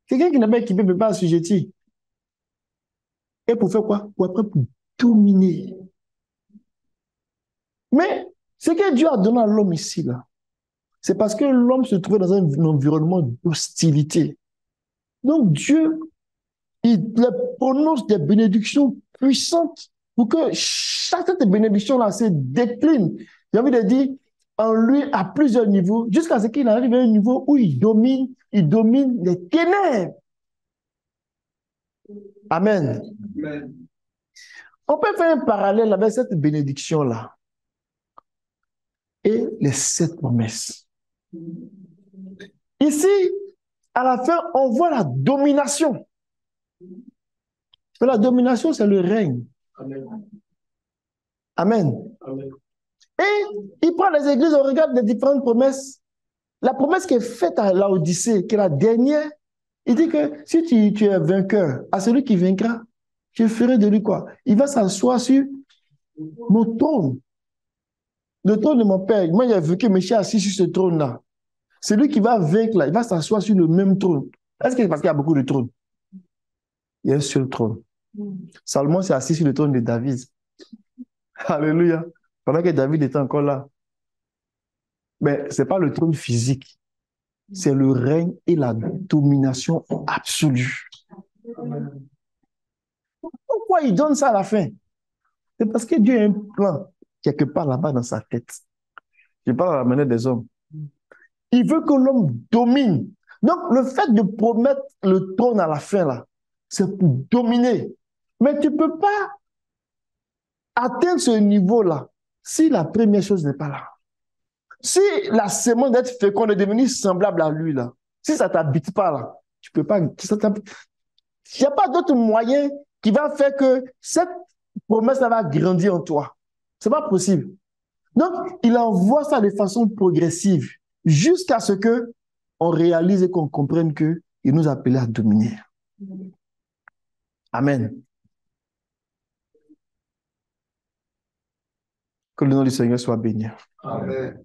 Quelqu'un qui n'est pas équipé ne peut pas assujettir. Et pour faire quoi? Pour après, pour dominer. Mais ce que Dieu a donné à l'homme ici, là, c'est parce que l'homme se trouvait dans un environnement d'hostilité. Donc Dieu, il prononce des bénédictions puissantes pour que chaque de ces bénédictions-là se décline. J'ai envie de dire, en lui à plusieurs niveaux, jusqu'à ce qu'il arrive à un niveau où il domine les ténèbres. Amen. Amen. On peut faire un parallèle avec cette bénédiction-là et les 7 promesses. Ici, à la fin, on voit la domination. Mais la domination, c'est le règne. Amen. Amen. Amen. Et il prend les églises, on regarde les différentes promesses. La promesse qui est faite à Laodicée, qui est la dernière, il dit que si tu es vainqueur, à celui qui vaincra, je ferai de lui quoi? Il va s'asseoir sur mon trône. Le trône de mon père. Moi, j'ai vu que je suis assis sur ce trône-là. Celui qui va vaincre, là, il va s'asseoir sur le même trône. Est-ce que c'est parce qu'il y a beaucoup de trônes? Il y a un seul trône. Salomon s'est assis sur le trône de David. Alléluia. Pendant que David était encore là. Mais ce n'est pas le trône physique. C'est le règne et la domination absolue. Pourquoi il donne ça à la fin? C'est parce que Dieu a un plan quelque part là-bas dans sa tête. Je parle à la manière des hommes. Il veut que l'homme domine. Donc, le fait de promettre le trône à la fin, là, c'est pour dominer. Mais tu ne peux pas atteindre ce niveau-là si la première chose n'est pas là. Si la sémence d'être fécond, de devenir semblable à lui, là, si ça ne t'habite pas là, tu peux pas. Il n'y a pas d'autre moyen qui va faire que cette promesse-là va grandir en toi. Ce n'est pas possible. Donc, il envoie ça de façon progressive jusqu'à ce qu'on réalise et qu'on comprenne qu'il nous appelait à dominer. Amen. Que le nom du Seigneur soit béni. Amen.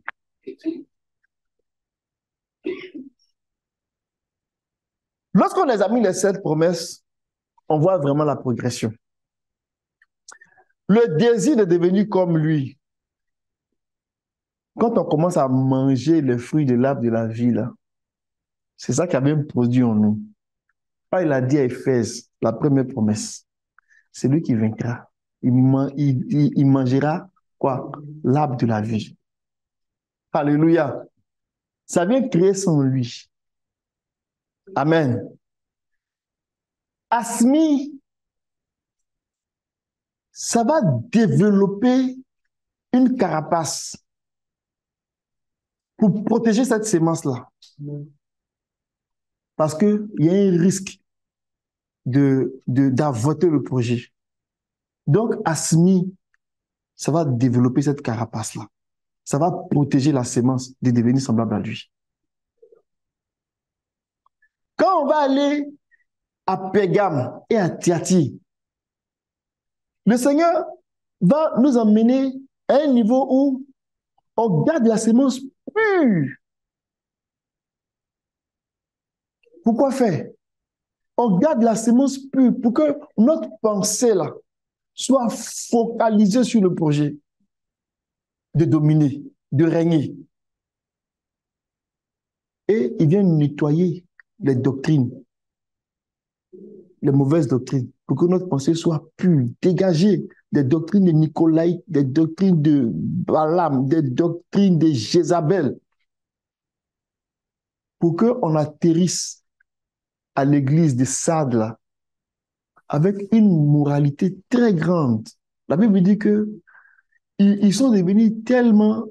Lorsqu'on examine les 7 promesses, on voit vraiment la progression. Le désir de devenir comme lui. Quand on commence à manger les fruits de l'arbre de la vie, là, c'est ça qui avait un produit en nous. Il a dit à Éphèse, la première promesse, c'est lui qui vaincra. Il mangera quoi? L'arbre de la vie. Alléluia. Ça vient créer son lui. Amen. Asmi, ça va développer une carapace pour protéger cette sémence-là. Parce qu'il y a un risque d'avorter le projet. Donc, Asmi, ça va développer cette carapace-là. Ça va protéger la sémence de devenir semblable à lui. Quand on va aller à Pérgame et à Thyatire, le Seigneur va nous emmener à un niveau où on garde la sémence pure. Pourquoi faire? On garde la sémence pure pour que notre pensée là soit focalisée sur le projet de dominer, de régner. Et il vient nettoyer les doctrines, les mauvaises doctrines, pour que notre pensée soit pure, dégagée des doctrines de Nicolaïte, des doctrines de Balaam, des doctrines de Jézabel, pour qu'on atterrisse à l'église de Sardes là, avec une moralité très grande. La Bible dit que ils sont devenus tellement,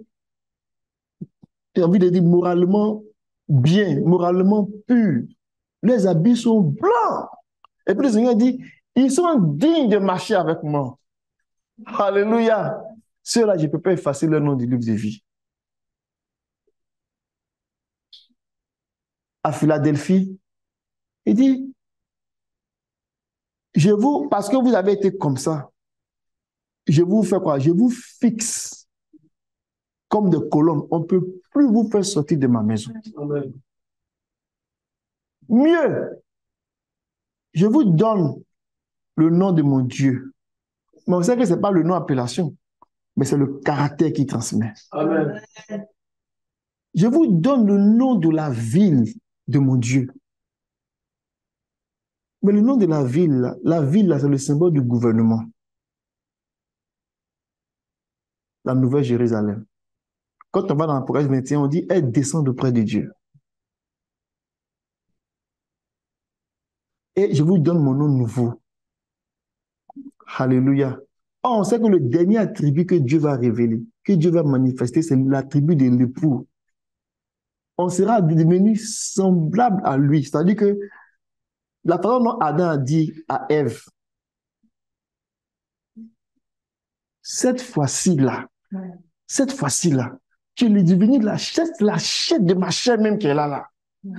j'ai envie de dire, moralement bien, moralement purs. Les habits sont blancs. Et puis le Seigneur dit, ils sont dignes de marcher avec moi. Alléluia. Ceux-là, je ne peux pas effacer leur nom du livre de vie. À Philadelphie, il dit, parce que vous avez été comme ça, je vous fais quoi? Je vous fixe comme des colonnes. On ne peut plus vous faire sortir de ma maison. Amen. Mieux, je vous donne le nom de mon Dieu. Mais on sait que ce n'est pas le nom appellation, mais c'est le caractère qui transmet. Amen. Je vous donne le nom de la ville de mon Dieu. Mais le nom de la ville, c'est le symbole du gouvernement. La Nouvelle Jérusalem. Quand on va dans l'Apocalypse 21, on dit, elle descend auprès de Dieu. Et je vous donne mon nom nouveau. Alléluia. Or, on sait que le dernier attribut que Dieu va révéler, que Dieu va manifester, c'est l'attribut de l'époux. On sera devenu semblable à lui. C'est-à-dire que la façon dont Adam a dit à Ève, cette fois-ci-là, tu es devenu la chair de ma chair même qui est là.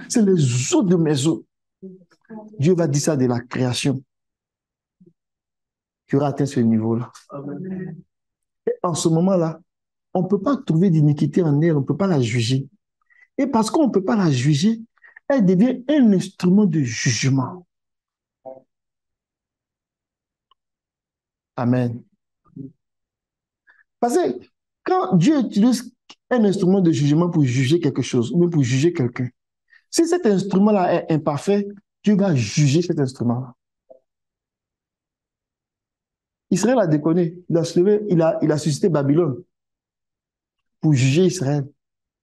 C'est les os de mes os. Dieu va dire ça de la création. Tu auras atteint ce niveau-là. Et en ce moment-là, on ne peut pas trouver d'iniquité en elle, on ne peut pas la juger. Et parce qu'on ne peut pas la juger, elle devient un instrument de jugement. Amen. Parce que quand Dieu utilise un instrument de jugement pour juger quelque chose, ou pour juger quelqu'un, si cet instrument-là est imparfait, Dieu va juger cet instrument-là. Israël a déconné. Il a suscité Babylone pour juger Israël.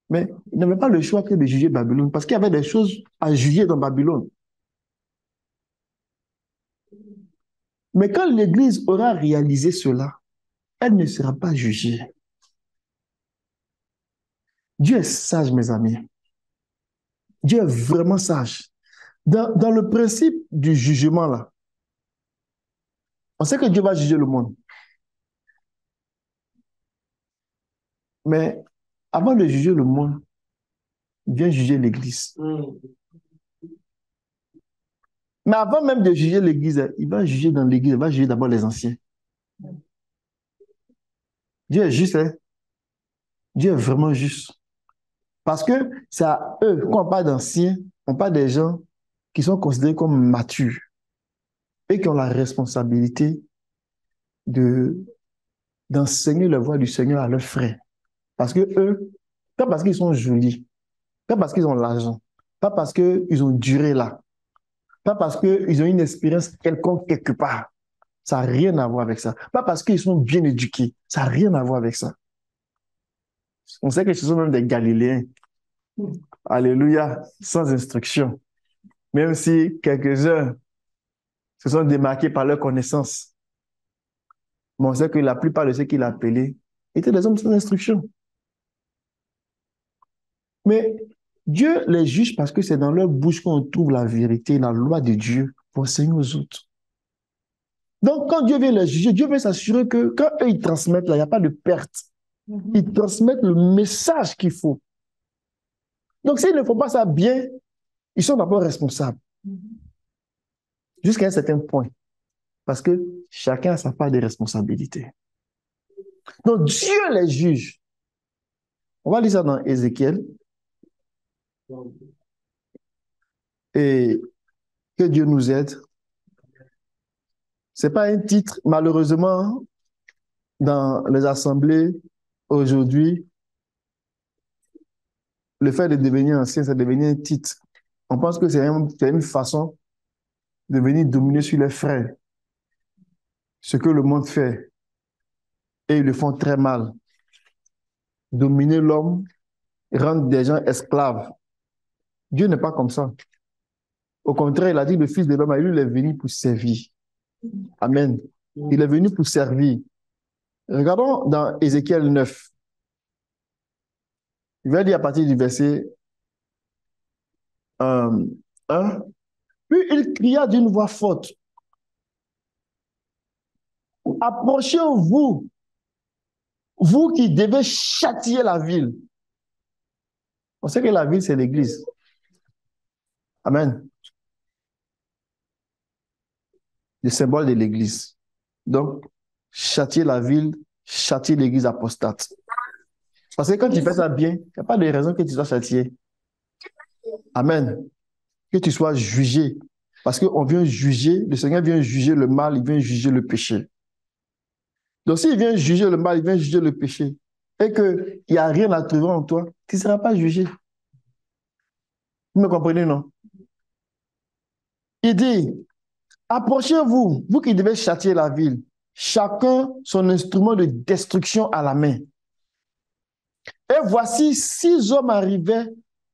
Mais il n'avait pas le choix que de juger Babylone, parce qu'il y avait des choses à juger dans Babylone. Mais quand l'Église aura réalisé cela, elle ne sera pas jugée. Dieu est sage, mes amis. Dieu est vraiment sage. Dans le principe du jugement, là, on sait que Dieu va juger le monde. Mais avant de juger le monde, il vient juger l'Église. Mais avant même de juger l'Église, il va juger dans l'Église, il va juger d'abord les anciens. Dieu est juste, hein? Dieu est vraiment juste. Parce que c'est à eux, quand on parle d'anciens, on parle des gens qui sont considérés comme matures et qui ont la responsabilité d'enseigner la voie du Seigneur à leurs frères. Parce que eux, pas parce qu'ils sont jolis, pas parce qu'ils ont l'argent, pas parce qu'ils ont duré là, pas parce qu'ils ont une expérience quelconque quelque part. Ça n'a rien à voir avec ça. Pas parce qu'ils sont bien éduqués. Ça n'a rien à voir avec ça. On sait que ce sont même des Galiléens. Alléluia, sans instruction. Même si quelques-uns se sont démarqués par leur connaissance. Mais on sait que la plupart de ceux qu'il a appelés étaient des hommes sans instruction. Mais Dieu les juge parce que c'est dans leur bouche qu'on trouve la vérité, la loi de Dieu pour enseigner aux autres. Donc, quand Dieu vient les juger, Dieu veut s'assurer que quand eux, ils transmettent, là, il n'y a pas de perte. Ils transmettent le message qu'il faut. Donc, s'ils ne font pas ça bien, ils sont d'abord responsables. Jusqu'à un certain point. Parce que chacun a sa part de responsabilité. Donc, Dieu les juge. On va lire ça dans Ézéchiel. Et que Dieu nous aide. Ce n'est pas un titre, malheureusement, dans les assemblées aujourd'hui. Le fait de devenir ancien, c'est devenir un titre. On pense que c'est une façon de venir dominer sur les frères. Ce que le monde fait, et ils le font très mal. Dominer l'homme, rendre des gens esclaves. Dieu n'est pas comme ça. Au contraire, il a dit le Fils de l'homme, lui, il est venu pour servir. Amen. Il est venu pour servir. Regardons dans Ézéchiel 9. Il va dire à partir du verset 1. Puis il cria d'une voix forte. Approchez-vous, vous qui devez châtier la ville. On sait que la ville, c'est l'église. Amen. Le symbole de l'église. Donc, châtier la ville, châtier l'église apostate. Parce que quand tu fais ça bien, il n'y a pas de raison que tu sois châtié. Amen. Que tu sois jugé. Parce qu'on vient juger, le Seigneur vient juger le mal, il vient juger le péché. Donc, s'il vient juger le mal, il vient juger le péché, et qu'il n'y a rien à trouver en toi, tu ne seras pas jugé. Vous me comprenez, non? Il dit, approchez-vous, vous qui devez châtier la ville, chacun son instrument de destruction à la main. Et voici 6 hommes arrivaient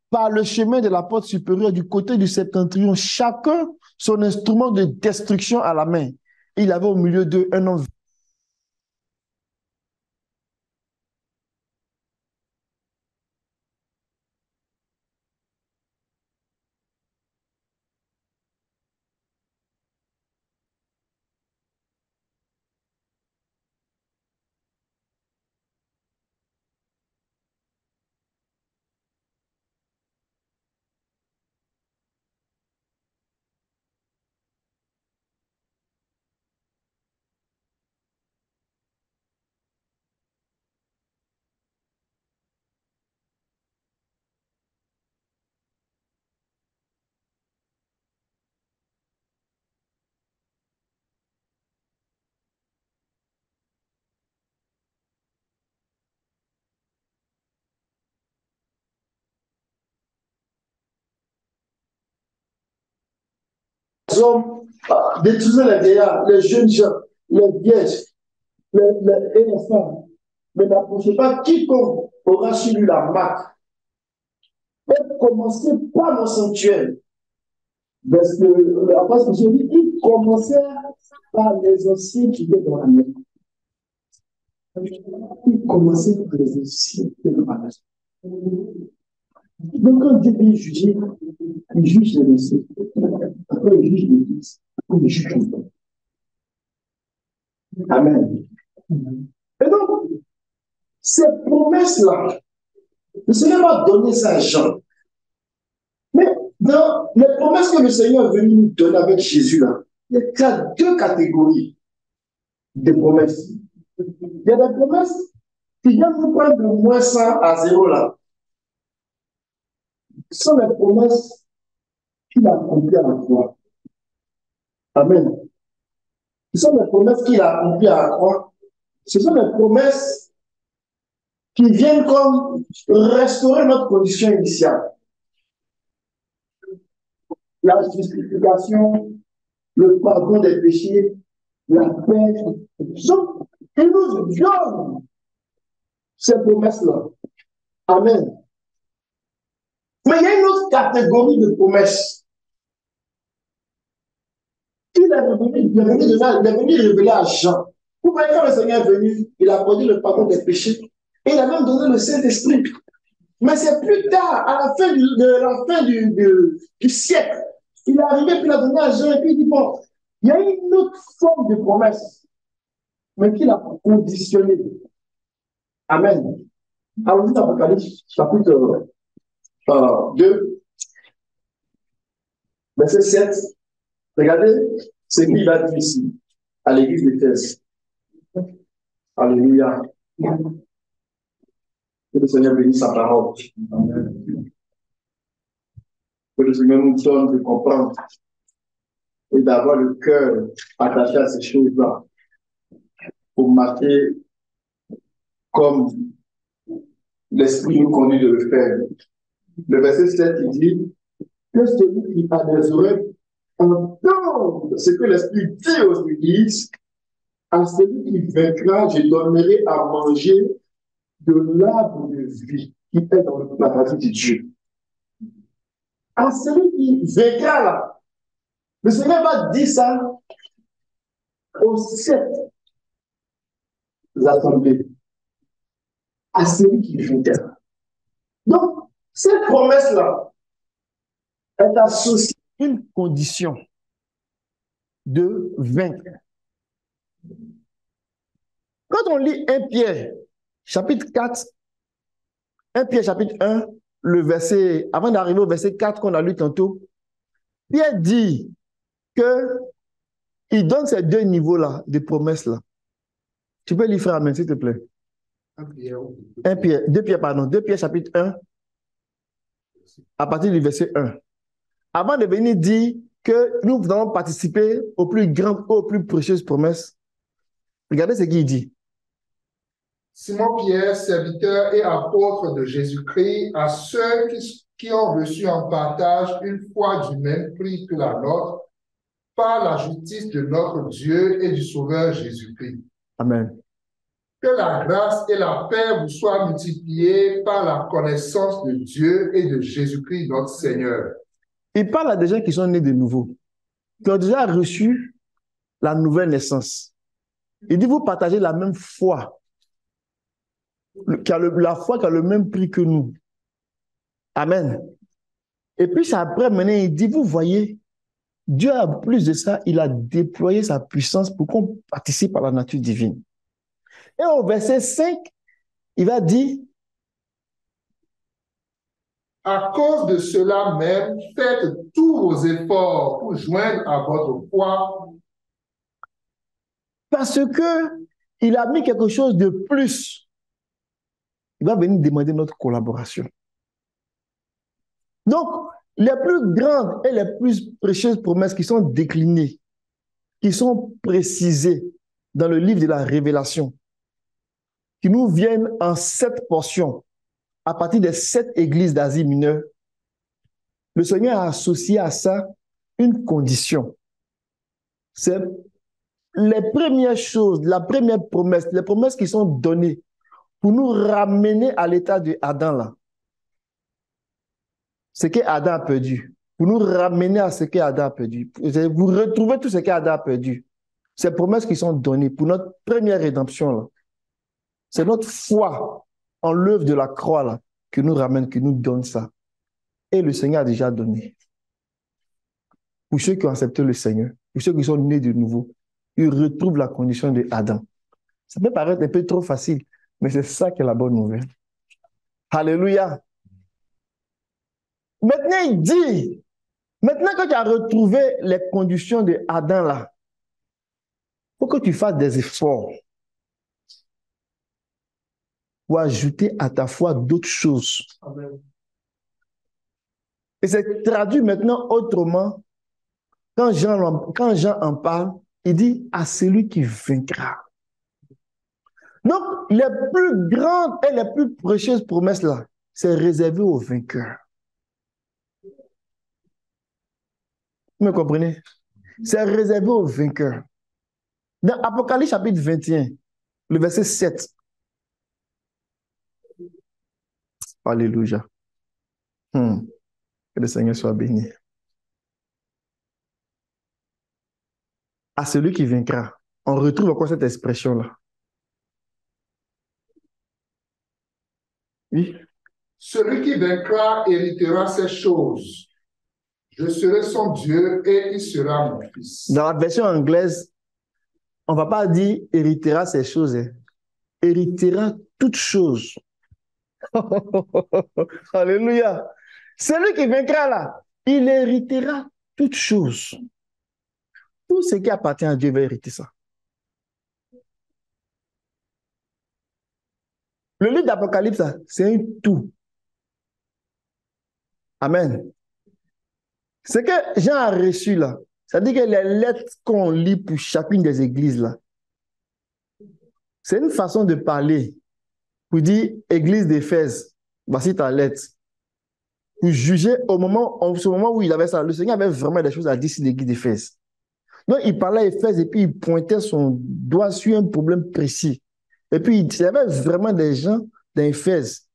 par le chemin de la porte supérieure du côté du septentrion, chacun son instrument de destruction à la main. Il avait au milieu d'eux un homme. Hommes détruisez les vieillards, les jeunes gens, les vierges, et les femmes. Mais n'approchez pas quiconque aura sur lui la marque. Et commencez par mon sanctuaire. Parce que l'apôtre Jésus dit, il commençait par les anciens qui étaient dans la mer. Il commençait par les anciens qui étaient dans la mer. Donc quand Dieu vient juger, il juge les anciens. Après, il juge l'Église. Après, il juge tout le monde. Amen. Et donc, ces promesses-là, le Seigneur va donner ça à Jean. Mais dans les promesses que le Seigneur est venu nous donner avec Jésus, là, il y a 2 catégories de promesses. Il y a des promesses qui viennent nous prendre de moins 100 à 0 là. Ce sont les promesses qu'il a accomplies à la croix. Amen. Ce sont les promesses qu'il a accomplies à la croix. Ce sont les promesses qui viennent comme restaurer notre condition initiale. La justification, le pardon des péchés, la paix. Il nous donne ces promesses-là. Amen. Mais il y a une autre catégorie de promesses. Il est venu révéler à Jean. Vous voyez, quand le Seigneur est venu, il a produit le pardon des péchés. Et il a même donné le Saint-Esprit. Mais c'est plus tard, à la fin du siècle, il est arrivé, puis il a donné à Jean, et puis il dit, bon, il y a une autre forme de promesse, mais qu'il a conditionnée. Amen. Alors, nous, Apocalypse, chapitre 2, verset 7. Regardez ce qu'il a dit ici, à l'église d'Éphèse. Alléluia. Que le Seigneur bénisse sa parole. Amen. Que le Seigneur nous donne de comprendre et d'avoir le cœur attaché à ces choses-là pour marquer comme l'Esprit nous conduit de le faire. Le verset 7, il dit que celui qui a des oreilles entendre ce que l'Esprit dit aux églises, à celui qui vaincra, je donnerai à manger de l'arbre de vie qui est dans le paradis de Dieu. À celui qui vaincra là, le Seigneur va dire ça aux 7 assemblées. À celui qui vaincra. Donc, cette promesse-là est associée à une condition de vaincre. Quand on lit 1 Pierre, chapitre 4, 1 Pierre, chapitre 1, le verset, avant d'arriver au verset 4 qu'on a lu tantôt, Pierre dit qu'il donne ces 2 niveaux-là de promesses-là. Tu peux lire, frère, amen, s'il te plaît. 2 Pierre, chapitre 1, à partir du verset 1. Avant de venir dire que nous allons participer aux plus grandes, aux plus précieuses promesses, regardez ce qu'il dit. Simon Pierre, serviteur et apôtre de Jésus-Christ, à ceux qui ont reçu en partage une foi du même prix que la nôtre, par la justice de notre Dieu et du Sauveur Jésus-Christ. Amen. Que la grâce et la paix vous soient multipliées par la connaissance de Dieu et de Jésus-Christ notre Seigneur. Il parle à des gens qui sont nés de nouveau, qui ont déjà reçu la nouvelle naissance. Il dit, vous partagez la même foi, la foi qui a le même prix que nous. Amen. Et puis après, maintenant, il dit, vous voyez, Dieu a plus de ça, il a déployé sa puissance pour qu'on participe à la nature divine. Et au verset 5, il va dire, à cause de cela même, faites tous vos efforts pour joindre à votre foi. Parce que il a mis quelque chose de plus. Il va venir demander notre collaboration. Donc, les plus grandes et les plus précieuses promesses qui sont déclinées, qui sont précisées dans le livre de la Révélation, qui nous viennent en 7 portions, à partir des 7 églises d'Asie mineure, le Seigneur a associé à ça une condition. C'est les premières choses, la première promesse, les promesses qui sont données pour nous ramener à l'état de Adam là. Ce qu'Adam a perdu. Pour nous ramener à ce qu'Adam a perdu. Vous retrouvez tout ce qu'Adam a perdu. Ces promesses qui sont données pour notre première rédemption là. C'est notre foi en l'œuvre de la croix là qui nous ramène, qui nous donne ça. Et le Seigneur a déjà donné. Pour ceux qui ont accepté le Seigneur, pour ceux qui sont nés de nouveau, ils retrouvent la condition de Adam. Ça peut paraître un peu trop facile, mais c'est ça qui est la bonne nouvelle. Alléluia. Maintenant, il dit, maintenant que tu as retrouvé les conditions de Adam là, il faut que tu fasses des efforts pour ajouter à ta foi d'autres choses. Amen. Et c'est traduit maintenant autrement. Quand Jean en parle, il dit à celui qui vaincra. Donc, les plus grandes et les plus précieuses promesses là, c'est réservé aux vainqueurs. Vous me comprenez? C'est réservé aux vainqueurs. Dans Apocalypse chapitre 21, le verset 7. Alléluia. Que le Seigneur soit béni. À celui qui vaincra. On retrouve encore cette expression-là. Oui. Celui qui vaincra héritera ces choses. Je serai son Dieu et il sera mon fils. Dans la version anglaise, on ne va pas dire héritera ces choses. Héritera toutes choses. Alléluia. Celui qui vaincra là, il héritera toutes choses. Tout ce qui appartient à Dieu va hériter ça. Le livre d'Apocalypse, c'est un tout. Amen. Ce que Jean a reçu là, c'est-à-dire que les lettres qu'on lit pour chacune des églises là, c'est une façon de parler pour dire, église d'Éphèse, voici ta lettre. pour juger en ce moment où il avait ça. Le Seigneur avait vraiment des choses à dire sur l'église d'Éphèse. Donc, il parlait à Éphèse et puis il pointait son doigt sur un problème précis. Et puis, il y avait vraiment des gens d'Éphèse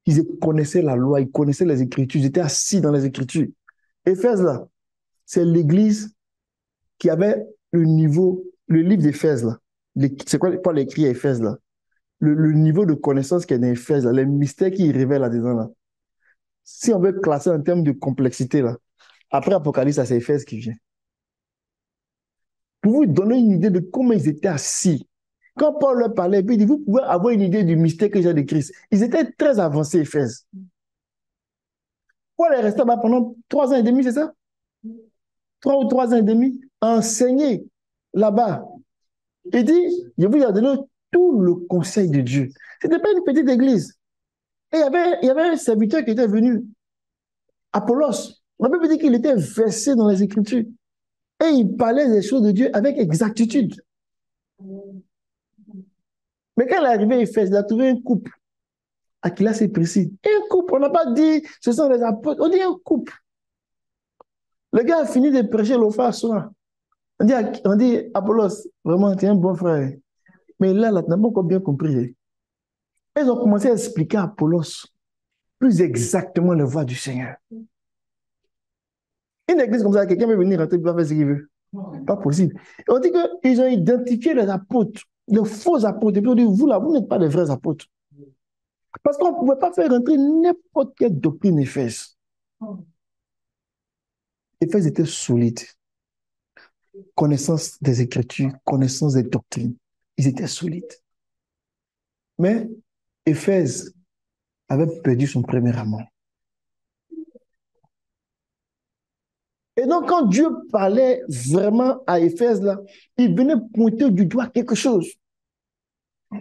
qui connaissaient la loi, ils connaissaient les Écritures, ils étaient assis dans les Écritures. Éphèse, là, c'est l'église qui avait le niveau, le livre d'Éphèse, là. C'est quoi l'écrit à Éphèse, là? Le niveau de connaissance qu'il y a dans Éphèse, là, les mystères qu'il révèle là-dedans, là. Si on veut classer en termes de complexité, là, après Apocalypse, c'est Éphèse qui vient. Pour vous donner une idée de comment ils étaient assis. Quand Paul leur parlait, puis il dit, vous pouvez avoir une idée du mystère que j'ai de Christ. Ils étaient très avancés, Éphèse. Paul est resté là pendant 3 ans et demi, c'est ça? 3 ou 3 ans et demi, à enseigner là-bas. Il dit, je vous ai donné tout le conseil de Dieu. Ce n'était pas une petite église. Et il y avait un serviteur qui était venu, Apollos. On peut dire qu'il était versé dans les Écritures. Et il parlait des choses de Dieu avec exactitude. Mais quand il est arrivé à Éphèse, il a trouvé un couple. Aquilas et Priscille. Un couple, on n'a pas dit ce sont les apôtres, on dit un couple. Le gars a fini de prêcher le phare soir. On dit Apollos, vraiment, tu es un bon frère. Mais là, tu n'as pas encore bien compris. Ils ont commencé à expliquer à Apollos plus exactement la voie du Seigneur. Une église comme ça, quelqu'un peut venir rentrer, il va faire ce qu'il veut. Pas possible. On dit qu'ils ont identifié les apôtres, les faux apôtres. Et puis on dit, vous là, vous n'êtes pas les vrais apôtres. Parce qu'on ne pouvait pas faire rentrer n'importe quelle doctrine Éphèse. Éphèse était solide. Connaissance des Écritures, connaissance des doctrines. Ils étaient solides. Mais Éphèse avait perdu son premier amour. Et donc, quand Dieu parlait vraiment à Éphèse, là, il venait pointer du doigt quelque chose.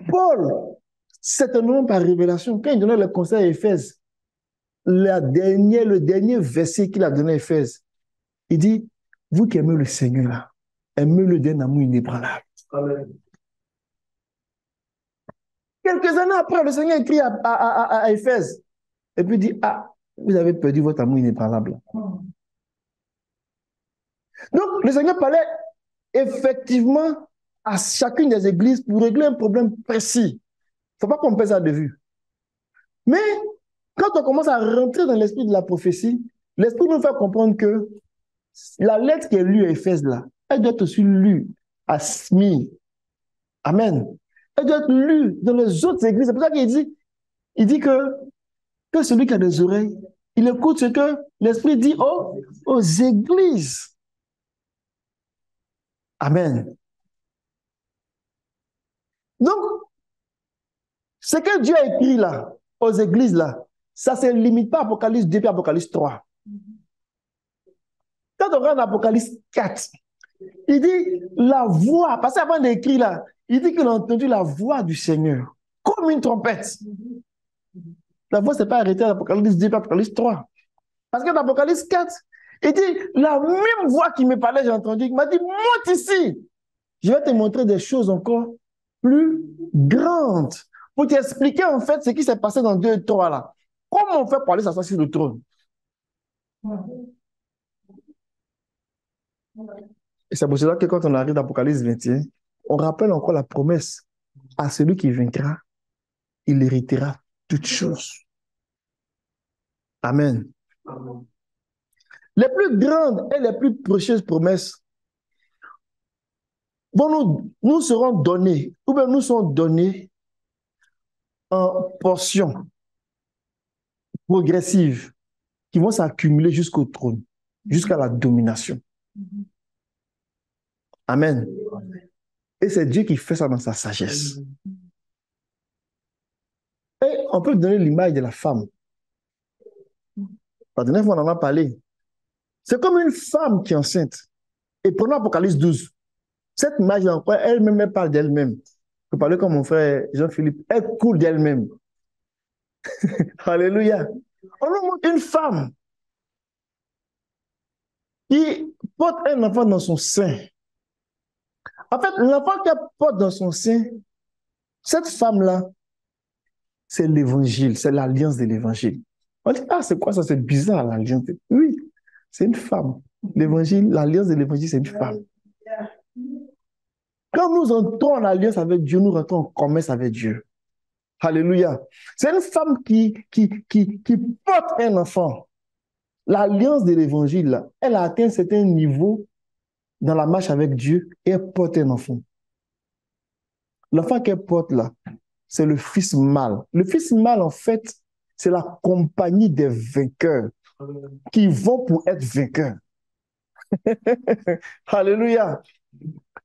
Paul, certainement par révélation, quand il donnait le conseil à Éphèse, le dernier verset qu'il a donné à Éphèse, il dit, vous qui aimez le Seigneur, là, aimez-le d'un amour inébranlable. Amen. Quelques années après, le Seigneur écrit à Éphèse, et puis il dit, ah, vous avez perdu votre amour inébranlable. Donc, le Seigneur parlait effectivement à chacune des églises pour régler un problème précis. Il ne faut pas qu'on perde ça de vue. Mais quand on commence à rentrer dans l'esprit de la prophétie, l'esprit nous fait comprendre que la lettre qui est lue à Éphèse, là, elle doit être aussi lue à Smyrne. Amen. Elle doit être lue dans les autres églises. C'est pour ça qu'il dit que celui qui a des oreilles, il écoute ce que l'esprit dit aux églises. Amen. Donc, ce que Dieu a écrit là, aux églises là, ça ne se limite pas à Apocalypse 2 et Apocalypse 3. Quand on regarde Apocalypse 4, il dit la voix, parce qu'avant d'écrire là, il dit qu'il a entendu la voix du Seigneur, comme une trompette. La voix ne s'est pas arrêtée à l'Apocalypse 2 et Apocalypse 3. Parce que dans Apocalypse 4, il dit la même voix qui me parlait, j'ai entendu, il m'a dit monte ici. Je vais te montrer des choses encore plus grandes pour t'expliquer en fait ce qui s'est passé dans 2 et 3 là. Comment on fait pour aller s'asseoir sur le trône? Et c'est pour cela que quand on arrive dans Apocalypse 21, on rappelle encore la promesse à celui qui vaincra, il héritera toutes choses. Amen. Amen. Les plus grandes et les plus précieuses promesses nous seront données, ou bien nous sont données en portions progressives qui vont s'accumuler jusqu'au trône, jusqu'à la domination. Amen. Et c'est Dieu qui fait ça dans sa sagesse. Et on peut donner l'image de la femme. La dernière fois, on en a parlé. C'est comme une femme qui est enceinte. Et prenons Apocalypse 12. Cette image encore, elle-même, elle parle d'elle-même. Je parlais comme mon frère Jean-Philippe. Elle coule d'elle-même. Alléluia. On nous montre une femme qui porte un enfant dans son sein. En fait, l'enfant qu'elle porte dans son sein, cette femme-là, c'est l'évangile, c'est l'alliance de l'évangile. On dit, ah, c'est quoi ça? C'est bizarre, l'alliance. Oui, c'est une femme. L'évangile, l'alliance de l'évangile, c'est une femme. Quand nous entrons en alliance avec Dieu, nous rentrons en commerce avec Dieu. Alléluia. C'est une femme qui porte un enfant. L'alliance de l'évangile, là, elle a atteint un certain niveau dans la marche avec Dieu et elle porte un enfant. L'enfant qu'elle porte là, c'est le fils mâle. Le fils mâle, en fait, c'est la compagnie des vainqueurs qui vont pour être vainqueurs. Alléluia.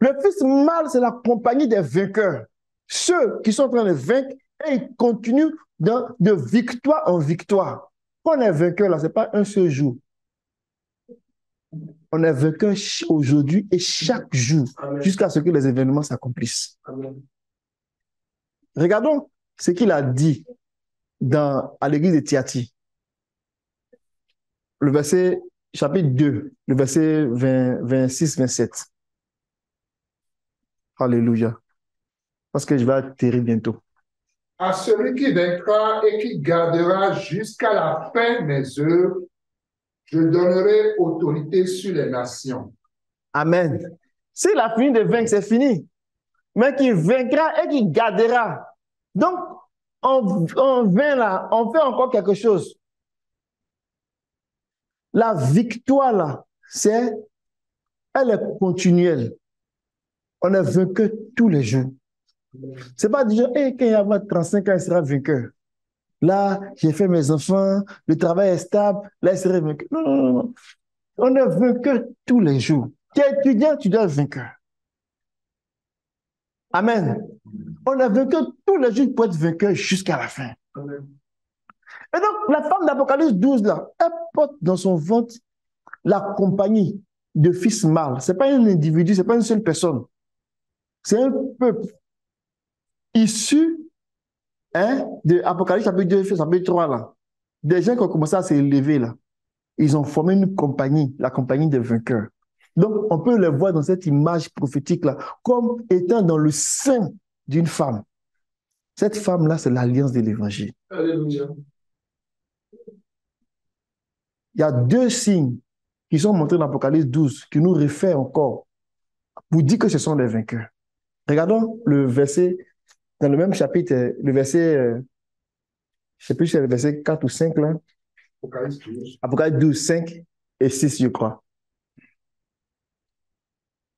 Le fils mâle, c'est la compagnie des vainqueurs. Ceux qui sont en train de vaincre et ils continuent de victoire en victoire. Quand on est vainqueur, là, ce n'est pas un seul jour. On est vainqueur aujourd'hui et chaque jour jusqu'à ce que les événements s'accomplissent. Regardons ce qu'il a dit à l'église de Thyatire. Le verset, chapitre 2, le verset 26-27. Alléluia. Parce que je vais atterrir bientôt. À celui qui vaincra et qui gardera jusqu'à la fin mes œuvres, je donnerai autorité sur les nations. Amen. S'il a fini de vaincre, c'est fini. Mais qui vaincra et qui gardera. Donc, on vient là, on fait encore quelque chose. La victoire là, elle est continuelle. On est vainqueur tous les jours. C'est pas du genre, quand il va avoir 35 ans, il sera vainqueur. Là, j'ai fait mes enfants, le travail est stable, là, il sera vainqueur. Non, non, non. On est vainqueur tous les jours. Tu es étudiant, tu dois être vainqueur. Amen. On est vainqueur tous les jours pour être vainqueur jusqu'à la fin. Amen. Et donc, la femme d'Apocalypse 12, là, elle porte dans son ventre la compagnie de fils mâles. Ce n'est pas un individu, ce n'est pas une seule personne. C'est un peuple issu de Apocalypse chapitre 2, chapitre 3, là. Des gens qui ont commencé à s'élever, là. Ils ont formé une compagnie, la compagnie des vainqueurs. Donc, on peut les voir dans cette image prophétique-là, comme étant dans le sein d'une femme. Cette femme-là, c'est l'alliance de l'évangile. Alléluia. Il y a deux signes qui sont montrés dans l'Apocalypse 12, qui nous réfèrent encore pour dire que ce sont des vainqueurs. Regardons le verset, dans le même chapitre, le verset, je ne sais plus si c'est le verset 4 ou 5, là. Apocalypse 12. Apocalypse 12, 5 et 6, je crois.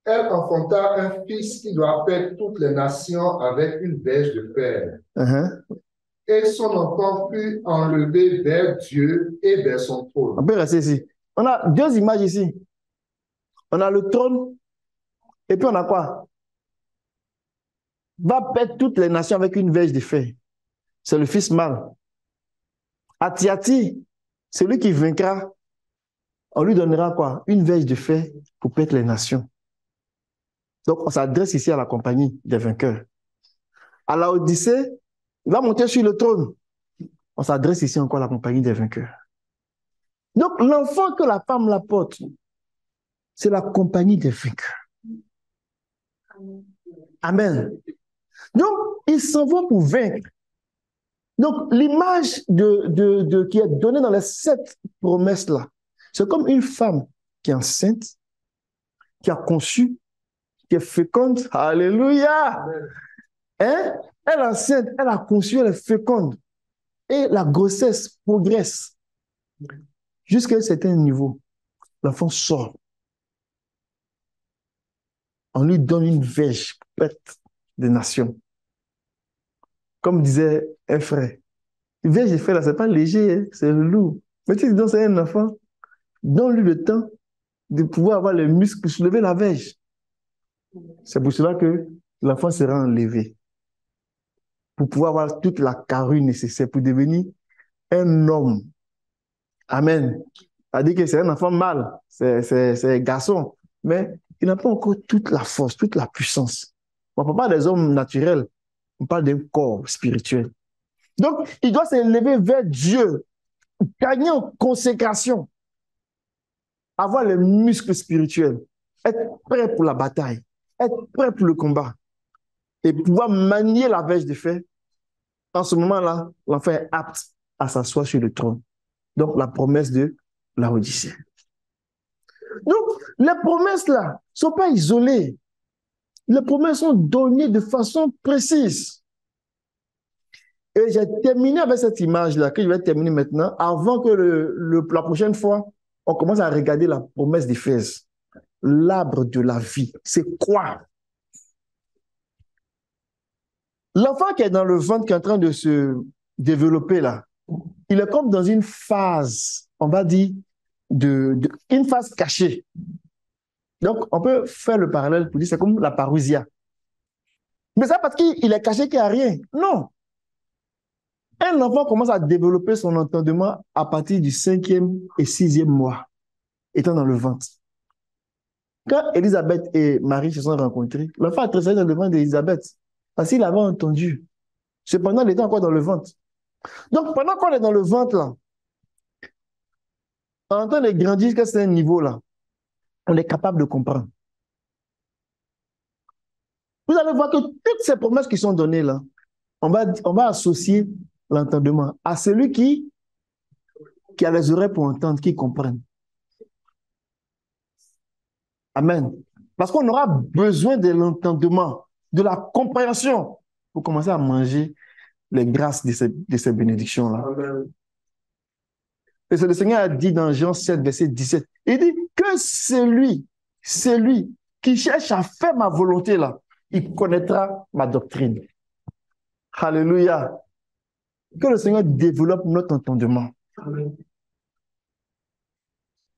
Elle enfanta un fils qui doit perdre toutes les nations avec une verge de fer. Et son enfant fut enlevé vers Dieu et vers son trône. On peut rester ici. On a deux images ici. On a le trône et puis on a quoi? Va perdre toutes les nations avec une verge de fer. C'est le fils mâle. À Thyatire, celui qui vaincra, on lui donnera quoi? Une verge de fer pour perdre les nations. Donc, on s'adresse ici à la compagnie des vainqueurs. À Laodicée, il va monter sur le trône. On s'adresse ici encore à la compagnie des vainqueurs. Donc, l'enfant que la femme la porte, c'est la compagnie des vainqueurs. Amen. Donc, ils s'en vont pour vaincre. Donc, l'image qui est donnée dans les 7 promesses-là, c'est comme une femme qui est enceinte, qui a conçu, qui est féconde. Alléluia! Hein? Elle est enceinte, elle a conçu, elle est féconde. Et la grossesse progresse jusqu'à un certain niveau. L'enfant sort. On lui donne une verge pour perdre des nations. Comme disait un frère, une verge de fer, là, ce n'est pas léger, hein, c'est lourd. Mais tu dis, c'est un enfant, donne-lui le temps de pouvoir avoir les muscles pour soulever la verge. C'est pour cela que l'enfant sera enlevé. Pour pouvoir avoir toute la carrure nécessaire pour devenir un homme. Amen. C'est-à-dire que c'est un enfant mâle, c'est un garçon, mais il n'a pas encore toute la force, toute la puissance. On ne parle pas des hommes naturels, on parle d'un corps spirituel. Donc, il doit s'élever vers Dieu, gagner en consécration, avoir les muscles spirituels, être prêt pour la bataille, être prêt pour le combat et pouvoir manier la verge de fer. En ce moment-là, l'enfant est apte à s'asseoir sur le trône. Donc, la promesse de Laodicée. Donc, les promesses là ne sont pas isolées. Les promesses sont données de façon précise. Et j'ai terminé avec cette image-là, que je vais terminer maintenant, avant que la prochaine fois, on commence à regarder la promesse d'Éphèse. L'arbre de la vie, c'est quoi? L'enfant qui est dans le ventre, qui est en train de se développer là, il est comme dans une phase, on va dire, une phase cachée. Donc, on peut faire le parallèle pour dire c'est comme la parousia. Mais ça parce qu'il est caché qu'il n'y a rien. Non. Un enfant commence à développer son entendement à partir du 5e et 6e mois, étant dans le ventre. Quand Élisabeth et Marie se sont rencontrés, l'enfant a tressailli dans le ventre d'Élisabeth parce qu'il avait entendu. Cependant, il était encore dans le ventre. Donc, pendant qu'on est dans le ventre, là, en train de grandir jusqu'à ce niveau-là, on est capable de comprendre. Vous allez voir que toutes ces promesses qui sont données là, on va associer l'entendement à celui qui a les oreilles pour entendre, qui comprenne. Amen. Parce qu'on aura besoin de l'entendement, de la compréhension pour commencer à manger les grâces de ces bénédictions-là. Et le Seigneur a dit dans Jean 7, verset 17, il dit que celui qui cherche à faire ma volonté là, il connaîtra ma doctrine. Alléluia. Que le Seigneur développe notre entendement. Amen.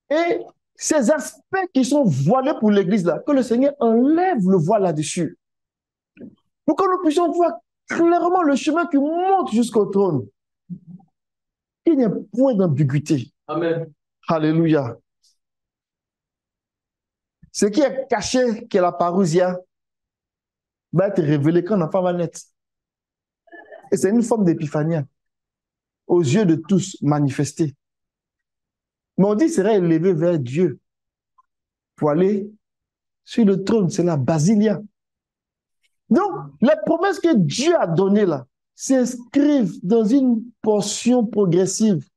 Et ces aspects qui sont voilés pour l'Église là, que le Seigneur enlève le voile là-dessus. Pour que nous puissions voir clairement le chemin qui monte jusqu'au trône. Il n'y a point d'ambiguïté. Amen. Alléluia. Ce qui est caché, qui est la parousia, va être révélé quand l'enfant va naître. Et c'est une forme d'épiphanie aux yeux de tous manifestée. Mais on dit qu'il serait élevé vers Dieu pour aller sur le trône, c'est la basilia. Donc, les promesses que Dieu a données là s'inscrivent dans une portion progressive.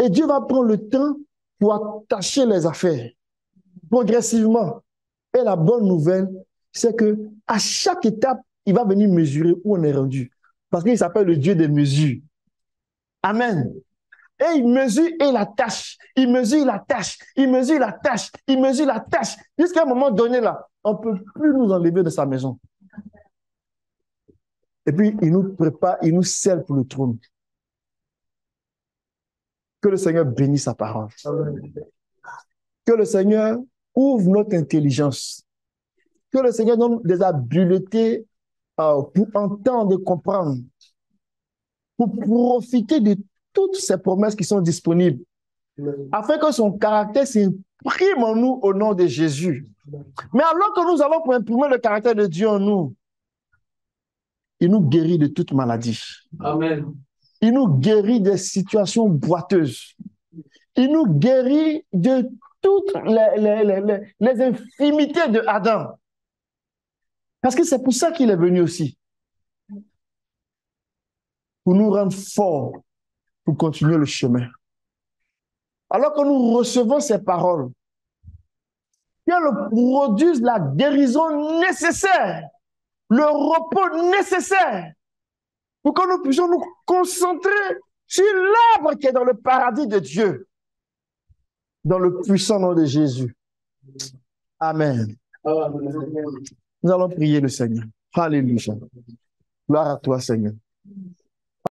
Et Dieu va prendre le temps pour attacher les affaires progressivement. Et la bonne nouvelle, c'est que à chaque étape, il va venir mesurer où on est rendu. Parce qu'il s'appelle le Dieu des mesures. Amen. Et il mesure et il attache. Il mesure, il attache. Il mesure, il attache. Il mesure, il attache. Jusqu'à un moment donné, là, on ne peut plus nous enlever de sa maison. Et puis, il nous prépare, il nous scelle pour le trône. Que le Seigneur bénisse sa parole. Amen. Que le Seigneur ouvre notre intelligence. Que le Seigneur donne des habiletés pour entendre et comprendre. Pour profiter de toutes ces promesses qui sont disponibles. Afin que son caractère s'imprime en nous au nom de Jésus. Mais alors que nous allons pour imprimer le caractère de Dieu en nous, il nous guérit de toute maladie. Amen. Il nous guérit des situations boiteuses. Il nous guérit de toutes les infimités de Adam. Parce que c'est pour ça qu'il est venu aussi. Pour nous rendre forts, pour continuer le chemin. Alors que nous recevons ces paroles, qu'elles produisent la guérison nécessaire, le repos nécessaire, pour que nous puissions nous concentrer sur l'arbre qui est dans le paradis de Dieu, dans le puissant nom de Jésus. Amen. Nous allons prier le Seigneur. Alléluia. Gloire à toi, Seigneur.